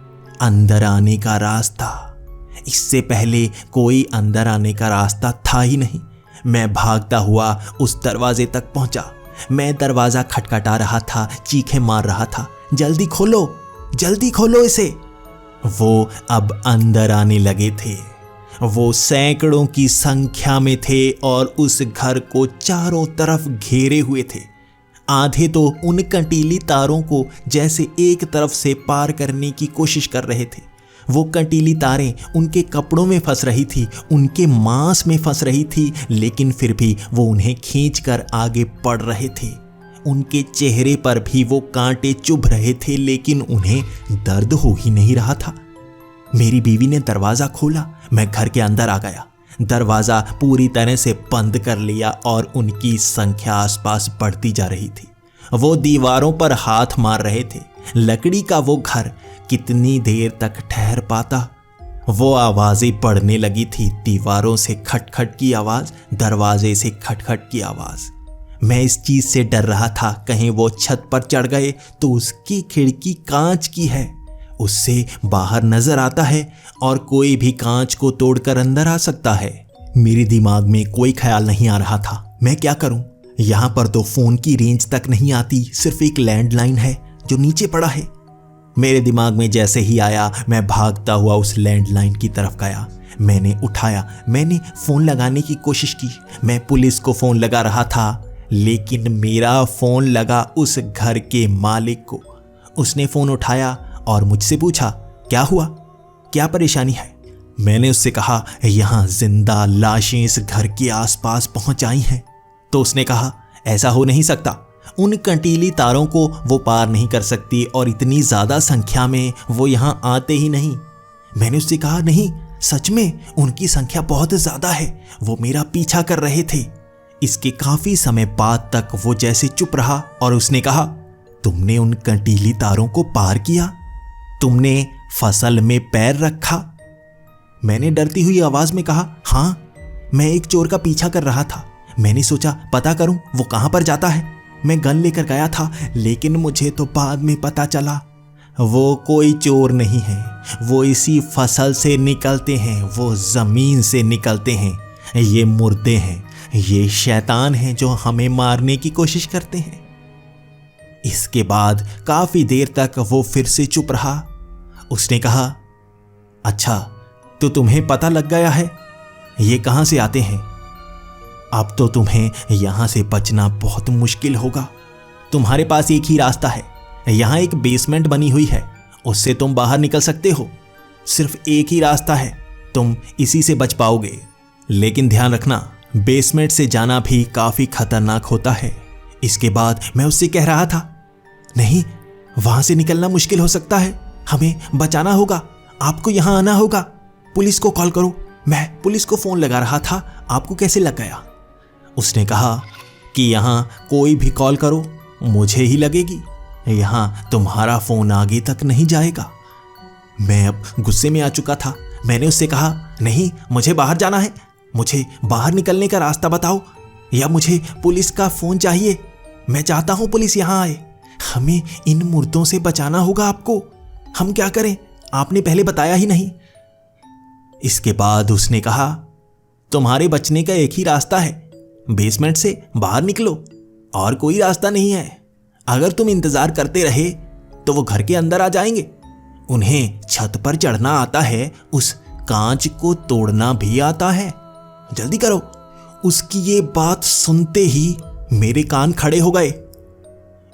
Speaker 1: अंदर आने का रास्ता। इससे पहले कोई अंदर आने का रास्ता था ही नहीं। मैं भागता हुआ उस दरवाजे तक पहुंचा। मैं दरवाजा खटखटा रहा था, चीखें मार रहा था, जल्दी खोलो इसे। वो अब अंदर आने लगे थे। वो सैकड़ों की संख्या में थे और उस घर को चारों तरफ घेरे हुए थे। आधे तो उन कंटीली तारों को जैसे एक तरफ से पार करने की कोशिश कर रहे थे। वो कंटीली तारें उनके कपड़ों में फंस रही थी, उनके मांस में फंस रही थी, लेकिन फिर भी वो उन्हें खींचकर आगे बढ़ रहे थे। उनके चेहरे पर भी वो कांटे चुभ रहे थे, लेकिन उन्हें दर्द हो ही नहीं रहा था। मेरी बीवी ने दरवाजा खोला, मैं घर के अंदर आ गया। दरवाजा पूरी तरह से बंद कर लिया और उनकी संख्या आसपास बढ़ती जा रही थी। वो दीवारों पर हाथ मार रहे थे। लकड़ी का वो घर कितनी देर तक ठहर पाता? वो आवाजें पड़ने लगी थी, दीवारों से खटखट की आवाज, दरवाजे से खटखट की आवाज। मैं इस चीज से डर रहा था, कहीं वो छत पर चढ़ गए तो उसकी खिड़की कांच की है, उससे बाहर नजर आता है और कोई भी कांच को तोड़कर अंदर आ सकता है। मेरे दिमाग में कोई ख्याल नहीं आ रहा था, मैं क्या करूं? यहाँ पर तो फोन की रेंज तक नहीं आती, सिर्फ एक लैंडलाइन है जो नीचे पड़ा है। मेरे दिमाग में जैसे ही आया, मैं भागता हुआ उस लैंडलाइन की तरफ गया। मैंने उठाया, मैंने फोन लगाने की कोशिश की। मैं पुलिस को फोन लगा रहा था, लेकिन मेरा फोन लगा उस घर के मालिक को। उसने फोन उठाया और मुझसे पूछा, क्या हुआ, क्या परेशानी है? मैंने उससे कहा, यहाँ जिंदा लाशें इस घर के आसपास पहुंच आई हैं। तो उसने कहा, ऐसा हो नहीं सकता, उन कंटीली तारों को वो पार नहीं कर सकती और इतनी ज्यादा संख्या में वो यहां आते ही नहीं। मैंने उससे कहा, नहीं, सच में उनकी संख्या बहुत ज्यादा है, वो मेरा पीछा कर रहे थे। इसके काफी समय बाद तक वो जैसे चुप रहा और उसने कहा, तुमने उन कंटीली तारों को पार किया? तुमने फसल में पैर रखा? मैंने डरती हुई आवाज में कहा, हाँ, मैं एक चोर का पीछा कर रहा था। मैंने सोचा पता करूं वो कहां पर जाता है। मैं गन लेकर गया था, लेकिन मुझे तो बाद में पता चला वो कोई चोर नहीं है। वो इसी फसल से निकलते हैं, वो जमीन से निकलते हैं। ये मुर्दे हैं, ये शैतान हैं जो हमें मारने की कोशिश करते हैं। इसके बाद काफी देर तक वो फिर से चुप रहा। उसने कहा, अच्छा, तो तुम्हें पता लग गया है ये कहां से आते हैं? अब तो तुम्हें यहां से बचना बहुत मुश्किल होगा। तुम्हारे पास एक ही रास्ता है, यहां एक बेसमेंट बनी हुई है, उससे तुम बाहर निकल सकते हो। सिर्फ एक ही रास्ता है, तुम इसी से बच पाओगे। लेकिन ध्यान रखना, बेसमेंट से जाना भी काफी खतरनाक होता है। इसके बाद मैं उससे कह रहा था, नहीं, वहां से निकलना मुश्किल हो सकता है, हमें बचाना होगा, आपको यहां आना होगा, पुलिस को कॉल करो। मैं पुलिस को फोन लगा रहा था, आपको कैसे लग गया? उसने कहा कि यहां कोई भी कॉल करो मुझे ही लगेगी, यहां तुम्हारा फोन आगे तक नहीं जाएगा। मैं अब गुस्से में आ चुका था। मैंने उससे कहा, नहीं, मुझे बाहर जाना है, मुझे बाहर निकलने का रास्ता बताओ, या मुझे पुलिस का फोन चाहिए। मैं चाहता हूं पुलिस यहां आए, हमें इन मुर्दों से बचाना होगा आपको। हम क्या करें, आपने पहले बताया ही नहीं। इसके बाद उसने कहा, तुम्हारे बचने का एक ही रास्ता है, बेसमेंट से बाहर निकलो, और कोई रास्ता नहीं है। अगर तुम इंतजार करते रहे तो वो घर के अंदर आ जाएंगे। उन्हें छत पर चढ़ना आता है, उस कांच को तोड़ना भी आता है। जल्दी करो। उसकी ये बात सुनते ही मेरे कान खड़े हो गए।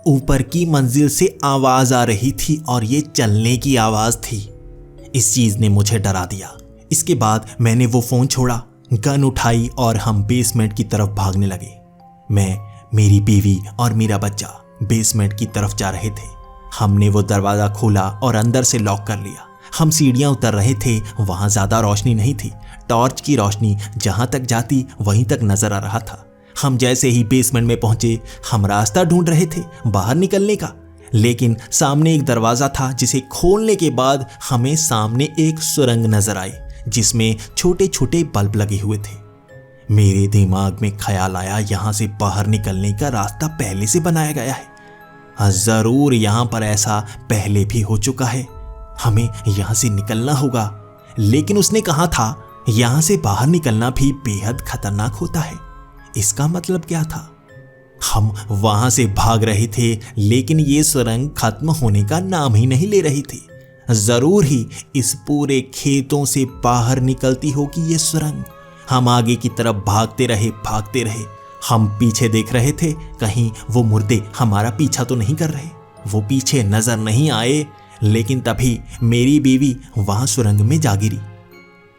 Speaker 1: ऊपर की मंजिल से आवाज आ रही थी और ये चलने की आवाज थी। इस चीज ने मुझे डरा दिया। इसके बाद मैंने वो फोन छोड़ा, गन उठाई और हम बेसमेंट की तरफ भागने लगे। मैं, मेरी बीवी और मेरा बच्चा बेसमेंट की तरफ जा रहे थे। हमने वो दरवाजा खोला और अंदर से लॉक कर लिया। हम सीढ़ियां उतर रहे थे, वहां ज्यादा रोशनी नहीं थी। टॉर्च की रोशनी जहां तक जाती वहीं तक नजर आ रहा था। हम जैसे ही बेसमेंट में पहुंचे, हम रास्ता ढूंढ रहे थे बाहर निकलने का, लेकिन सामने एक दरवाजा था जिसे खोलने के बाद हमें सामने एक सुरंग नजर आई जिसमें छोटे छोटे बल्ब लगे हुए थे। मेरे दिमाग में ख्याल आया, यहां से बाहर निकलने का रास्ता पहले से बनाया गया है, जरूर यहां पर ऐसा पहले भी हो चुका है, हमें यहां से निकलना होगा। लेकिन उसने कहा था यहां से बाहर निकलना भी बेहद खतरनाक होता है। इसका मतलब क्या था? हम वहां से भाग रहे थे, लेकिन ये सुरंग खत्म होने का नाम ही नहीं ले रही थी। जरूर ही इस पूरे खेतों से बाहर निकलती होगी ये सुरंग। हम आगे की तरफ भागते रहे। हम पीछे देख रहे थे, कहीं वो मुर्दे हमारा पीछा तो नहीं कर रहे। वो पीछे नजर नहीं आए, लेकिन तभी मेरी बीवी वहां सुरंग में जा गिरी।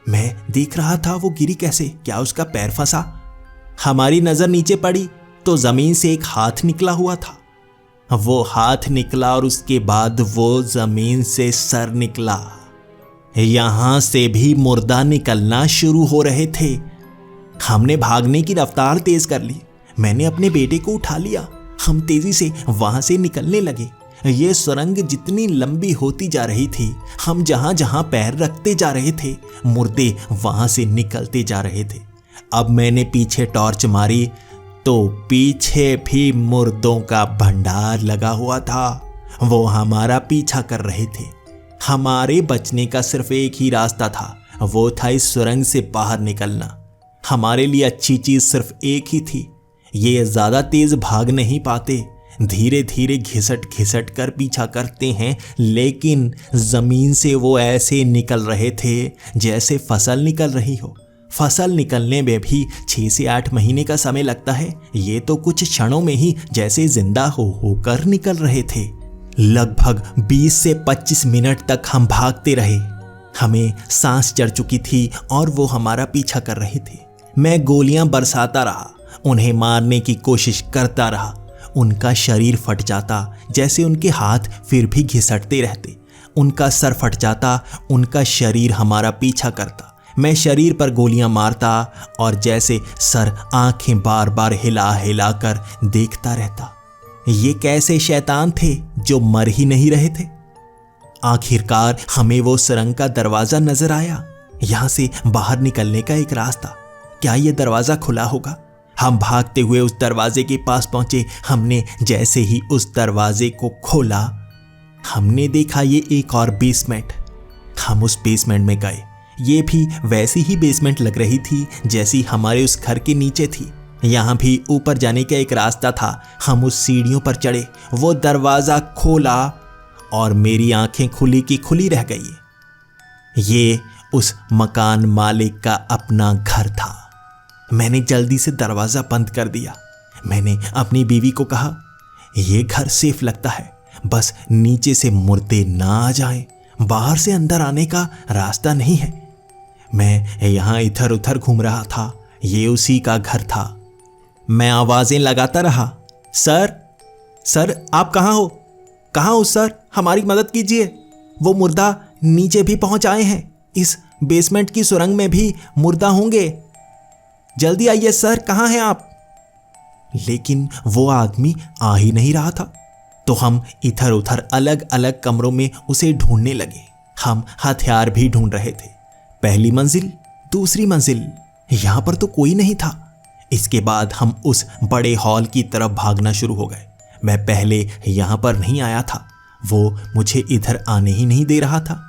Speaker 1: मैं देख रहा था वो गिरी कैसे, क्या उसका पैर फंसा? हमारी नजर नीचे पड़ी तो जमीन से एक हाथ निकला हुआ था। वो हाथ निकला और उसके बाद वो जमीन से सर निकला। यहां से भी मुर्दा निकलना शुरू हो रहे थे। हमने भागने की रफ्तार तेज कर ली। मैंने अपने बेटे को उठा लिया। हम तेजी से वहां से निकलने लगे। ये सुरंग जितनी लंबी होती जा रही थी, हम जहां जहां पैर रखते जा रहे थे, मुर्दे वहां से निकलते जा रहे थे। अब मैंने पीछे टॉर्च मारी तो पीछे भी मुर्दों का भंडार लगा हुआ था। वो हमारा पीछा कर रहे थे। हमारे बचने का सिर्फ एक ही रास्ता था, वो था इस सुरंग से बाहर निकलना। हमारे लिए अच्छी चीज सिर्फ एक ही थी, ये ज्यादा तेज भाग नहीं पाते, धीरे धीरे घिसट कर पीछा करते हैं, लेकिन जमीन से वो ऐसे निकल रहे थे जैसे फसल निकल रही हो। फसल निकलने में भी 6 से 8 महीने का समय लगता है, ये तो कुछ क्षणों में ही जैसे जिंदा होकर निकल रहे थे। लगभग 20 से 25 मिनट तक हम भागते रहे। हमें सांस चढ़ चुकी थी और वो हमारा पीछा कर रहे थे। मैं गोलियां बरसाता रहा, उन्हें मारने की कोशिश करता रहा। उनका शरीर फट जाता, जैसे उनके हाथ फिर भी घिसटते रहते। उनका सर फट जाता, उनका शरीर हमारा पीछा करता। मैं शरीर पर गोलियां मारता और जैसे सर आंखें बार बार हिला हिला कर देखता रहता। ये कैसे शैतान थे जो मर ही नहीं रहे थे। आखिरकार हमें वो सुरंग का दरवाजा नजर आया, यहां से बाहर निकलने का एक रास्ता। क्या ये दरवाजा खुला होगा? हम भागते हुए उस दरवाजे के पास पहुंचे। हमने जैसे ही उस दरवाजे को खोला, हमने देखा ये एक और बेसमेंट। हम उस बेसमेंट में गए। ये भी वैसी ही बेसमेंट लग रही थी जैसी हमारे उस घर के नीचे थी। यहाँ भी ऊपर जाने का एक रास्ता था। हम उस सीढ़ियों पर चढ़े, वो दरवाजा खोला और मेरी आंखें खुली की खुली रह गई। ये उस मकान मालिक का अपना घर था। मैंने जल्दी से दरवाजा बंद कर दिया। मैंने अपनी बीवी को कहा, यह घर सेफ लगता है, बस नीचे से मुर्दे ना आ जाएं, बाहर से अंदर आने का रास्ता नहीं है। मैं यहां इधर उधर घूम रहा था। ये उसी का घर था। मैं आवाजें लगाता रहा, सर सर आप कहाँ हो? कहाँ हो सर? हमारी मदद कीजिए। वो मुर्दा नीचे भी पहुंच आए हैं। इस बेसमेंट की सुरंग में भी मुर्दा होंगे। जल्दी आइए सर, कहाँ हैं आप? लेकिन वो आदमी आ ही नहीं रहा था। तो हम इधर उधर अलग अलग कमरों में उसे ढूंढने लगे। हम हथियार भी ढूंढ रहे थे। पहली मंजिल, दूसरी मंजिल, यहां पर तो कोई नहीं था। इसके बाद हम उस बड़े हॉल की तरफ भागना शुरू हो गए। मैं पहले यहां पर नहीं आया था, वो मुझे इधर आने ही नहीं दे रहा था।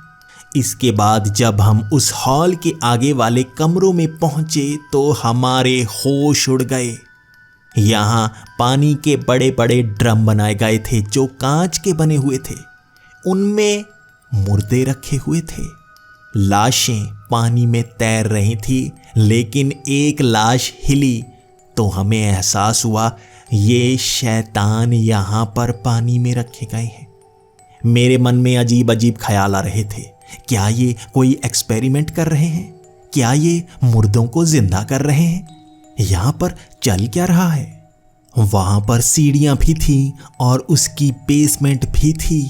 Speaker 1: इसके बाद जब हम उस हॉल के आगे वाले कमरों में पहुंचे तो हमारे होश उड़ गए। यहां पानी के बड़े बड़े ड्रम बनाए गए थे जो कांच के बने हुए थे। उनमें मुर्दे रखे हुए थे। लाशें पानी में तैर रही थी, लेकिन एक लाश हिली तो हमें एहसास हुआ ये शैतान यहां पर पानी में रखे गए हैं। मेरे मन में अजीब अजीब ख्याल आ रहे थे। क्या ये कोई एक्सपेरिमेंट कर रहे हैं? क्या ये मुर्दों को जिंदा कर रहे हैं? यहां पर चल क्या रहा है? वहां पर सीढ़ियां भी थी और उसकी बेसमेंट भी थी।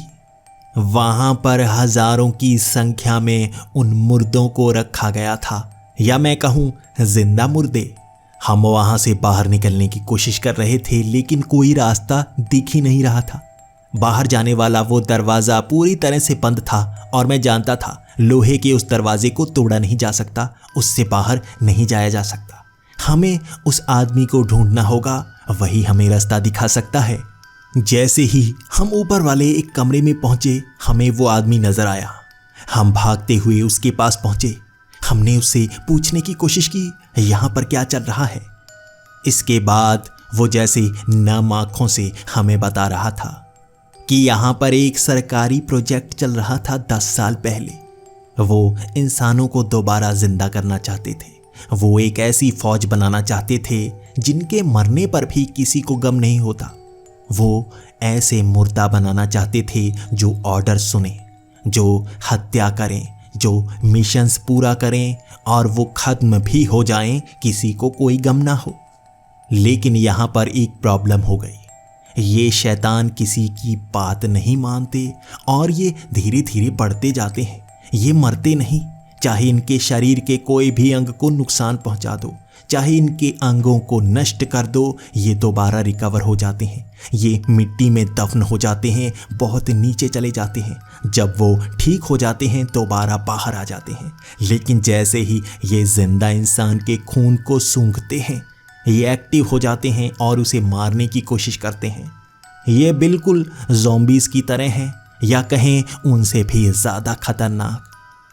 Speaker 1: वहां पर हजारों की संख्या में उन मुर्दों को रखा गया था, या मैं कहूं जिंदा मुर्दे। हम वहां से बाहर निकलने की कोशिश कर रहे थे, लेकिन कोई रास्ता दिख ही नहीं रहा था। बाहर जाने वाला वो दरवाजा पूरी तरह से बंद था और मैं जानता था लोहे के उस दरवाजे को तोड़ा नहीं जा सकता, उससे बाहर नहीं जाया जा सकता। हमें उस आदमी को ढूंढना होगा, वही हमें रास्ता दिखा सकता है। जैसे ही हम ऊपर वाले एक कमरे में पहुंचे, हमें वो आदमी नजर आया। हम भागते हुए उसके पास पहुंचे। हमने उससे पूछने की कोशिश की, यहां पर क्या चल रहा है। इसके बाद वो जैसे नम आंखों से हमें बता रहा था कि यहां पर एक सरकारी प्रोजेक्ट चल रहा था 10 साल पहले। वो इंसानों को दोबारा जिंदा करना चाहते थे। वो एक ऐसी फौज बनाना चाहते थे जिनके मरने पर भी किसी को गम नहीं होता। वो ऐसे मुर्दा बनाना चाहते थे जो ऑर्डर सुने, जो हत्या करें, जो मिशंस पूरा करें और वो खत्म भी हो जाएं, किसी को कोई गम ना हो। लेकिन यहां पर एक प्रॉब्लम हो गई। ये शैतान किसी की बात नहीं मानते और ये धीरे धीरे बढ़ते जाते हैं। ये मरते नहीं। चाहे इनके शरीर के कोई भी अंग को नुकसान पहुंचा दो, चाहे इनके अंगों को नष्ट कर दो, ये दोबारा रिकवर हो जाते हैं। ये मिट्टी में दफन हो जाते हैं, बहुत नीचे चले जाते हैं। जब वो ठीक हो जाते हैं दोबारा बाहर आ जाते हैं। लेकिन जैसे ही ये जिंदा इंसान के खून को सूंघते हैं, ये एक्टिव हो जाते हैं और उसे मारने की कोशिश करते हैं। ये बिल्कुल ज़ॉम्बीज़ की तरह हैं, या कहें उनसे भी ज़्यादा खतरनाक।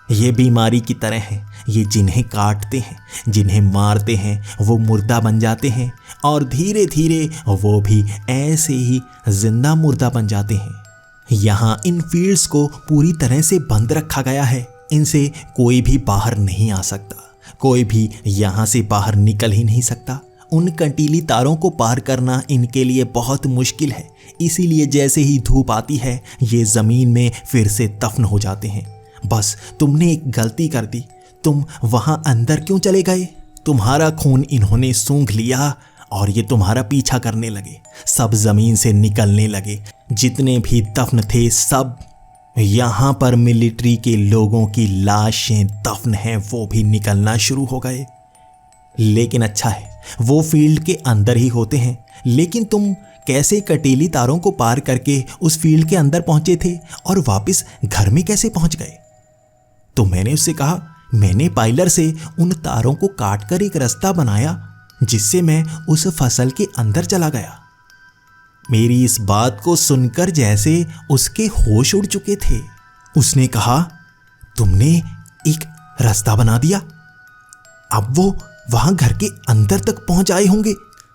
Speaker 1: ये बीमारी की तरह हैं। ये जिन्हें काटते हैं, जिन्हें मारते हैं, वो मुर्दा बन जाते हैं और धीरे धीरे वो भी ऐसे ही जिंदा मुर्दा बन जाते हैं। यहाँ इन फील्ड्स को पूरी तरह से बंद रखा गया है। इनसे कोई भी बाहर नहीं आ सकता, कोई भी यहाँ से बाहर निकल ही नहीं सकता। उन कंटीली तारों को पार करना इनके लिए बहुत मुश्किल है। इसीलिए जैसे ही धूप आती है, ये ज़मीन में फिर से दफन हो जाते हैं। बस तुमने एक गलती कर दी, तुम वहां अंदर क्यों चले गए? तुम्हारा खून इन्होंने सूंघ लिया और ये तुम्हारा पीछा करने लगे। सब जमीन से निकलने लगे, जितने भी दफन थे सब। यहां पर मिलिट्री के लोगों की लाशें दफन हैं, वो भी निकलना शुरू हो गए। लेकिन अच्छा है वो फील्ड के अंदर ही होते हैं। लेकिन तुम कैसे कटीली तारों को पार करके उस फील्ड के अंदर पहुंचे थे और वापस घर में कैसे पहुंच गए? तो मैंने उससे कहा, मैंने पाइलर से उन तारों को काटकर एक रास्ता बनाया जिससे मैं उस फसल के अंदर चला गया। मेरी इस बात को सुनकर जैसे उसके होश उड़ चुके थे। उसने कहा, तुमने एक रास्ता बना दिया? अब वो वहां घर के अंदर तक पहुंच आए होंगे,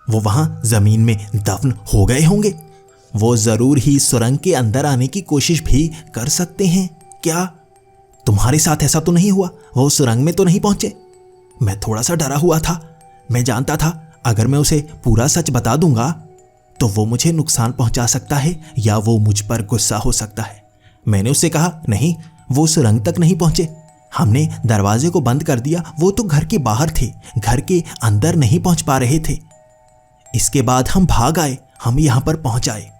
Speaker 1: वो वहां जमीन में दफन हो गए होंगे। वो जरूर ही सुरंग के अंदर आने की कोशिश भी कर सकते हैं। क्या तुम्हारे साथ ऐसा तो नहीं हुआ? वो सुरंग में तो नहीं पहुंचे? मैं थोड़ा सा डरा हुआ था। मैं जानता था अगर मैं उसे पूरा सच बता दूंगा तो वो मुझे नुकसान पहुंचा सकता है या वो मुझ पर गुस्सा हो सकता है। मैंने उससे कहा, नहीं, वो सुरंग तक नहीं पहुंचे। हमने दरवाजे को बंद कर दिया, वो तो घर के बाहर थे, घर के अंदर नहीं पहुंच पा रहे थे। इसके बाद हम भाग आए, हम यहां पर पहुंच आए।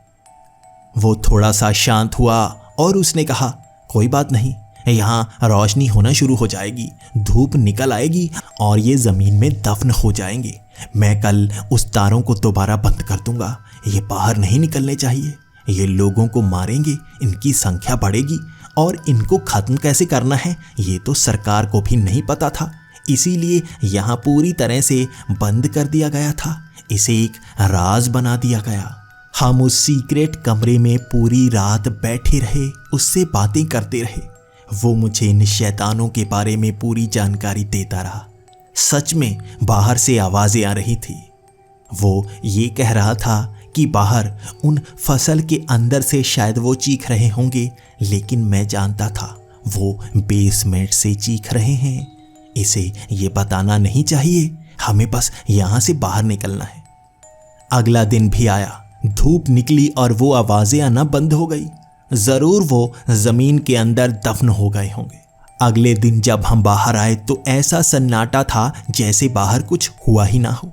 Speaker 1: वो थोड़ा सा शांत हुआ और उसने कहा, कोई बात नहीं, यहां रोशनी होना शुरू हो जाएगी, धूप निकल आएगी और ये जमीन में दफन हो जाएंगे। मैं कल उस तारों को दोबारा बंद कर दूंगा। ये बाहर नहीं निकलने चाहिए, ये लोगों को मारेंगे, इनकी संख्या बढ़ेगी और इनको खत्म कैसे करना है ये तो सरकार को भी नहीं पता था। इसीलिए यहाँ पूरी तरह से बंद कर दिया गया था, इसे एक राज बना दिया गया। हम उस सीक्रेट कमरे में पूरी रात बैठे रहे, उससे बातें करते रहे। वो मुझे इन शैतानों के बारे में पूरी जानकारी देता रहा। सच में बाहर से आवाजें आ रही थी। वो ये कह रहा था कि बाहर उन फसल के अंदर से शायद वो चीख रहे होंगे, लेकिन मैं जानता था वो बेसमेंट से चीख रहे हैं। इसे ये बताना नहीं चाहिए, हमें बस यहां से बाहर निकलना है। अगला दिन भी आया, धूप निकली और वो आवाजें आना बंद हो गई। जरूर वो जमीन के अंदर दफन हो गए होंगे। अगले दिन जब हम बाहर आए तो ऐसा सन्नाटा था जैसे बाहर कुछ हुआ ही ना हो।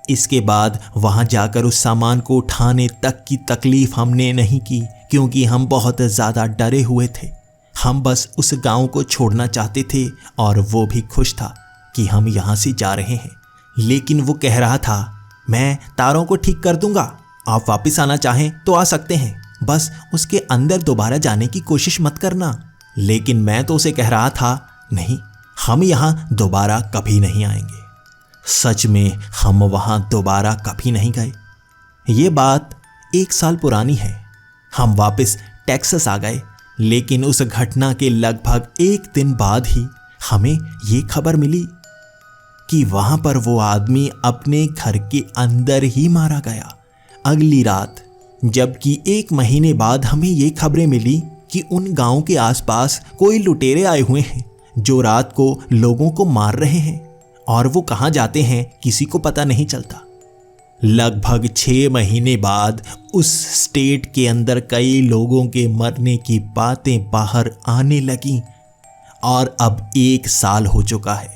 Speaker 1: इसके बाद वहां जाकर उस सामान को उठाने तक की तकलीफ हमने नहीं की, क्योंकि हम बहुत ज़्यादा डरे हुए थे। हम बस उस गांव को छोड़ना चाहते थे और वो भी खुश था कि हम यहाँ से जा रहे हैं। लेकिन वो कह रहा था, मैं तारों को ठीक कर दूंगा, आप वापस आना चाहें तो आ सकते हैं, बस उसके अंदर दोबारा जाने की कोशिश मत करना। लेकिन मैं तो उसे कह रहा था, नहीं, हम यहाँ दोबारा कभी नहीं आएंगे। सच में हम वहाँ दोबारा कभी नहीं गए। ये बात 1 साल पुरानी है। हम वापस टेक्सास आ गए, लेकिन उस घटना के लगभग 1 दिन बाद ही हमें ये खबर मिली कि वहाँ पर वो आदमी अपने घर के अंदर ही मारा गया। अगली रात, जबकि 1 महीने बाद हमें ये खबरें मिली कि उन गांव के आसपास कोई लुटेरे आए हुए हैं जो रात को लोगों को मार रहे हैं, और वो कहाँ जाते हैं किसी को पता नहीं चलता। लगभग 6 महीने बाद उस स्टेट के अंदर कई लोगों के मरने की बातें बाहर आने लगीं और अब 1 साल हो चुका है।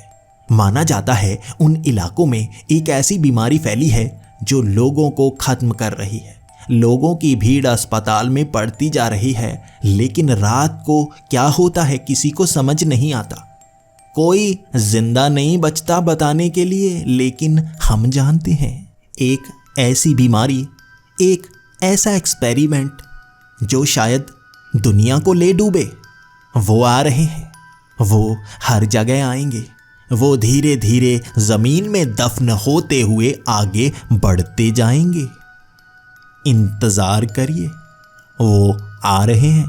Speaker 1: माना जाता है उन इलाकों में एक ऐसी बीमारी फैली है जो लोगों को खत्म कर रही है। लोगों की भीड़ अस्पताल में पड़ती जा रही है, लेकिन रात को क्या होता है किसी को समझ नहीं आता। कोई जिंदा नहीं बचता बताने के लिए, लेकिन हम जानते हैं एक ऐसी बीमारी, एक ऐसा एक्सपेरिमेंट जो शायद दुनिया को ले डूबे। वो आ रहे हैं, वो हर जगह आएंगे, वो धीरे धीरे जमीन में दफन होते हुए आगे बढ़ते जाएंगे। इंतजार करिए, वो आ रहे हैं।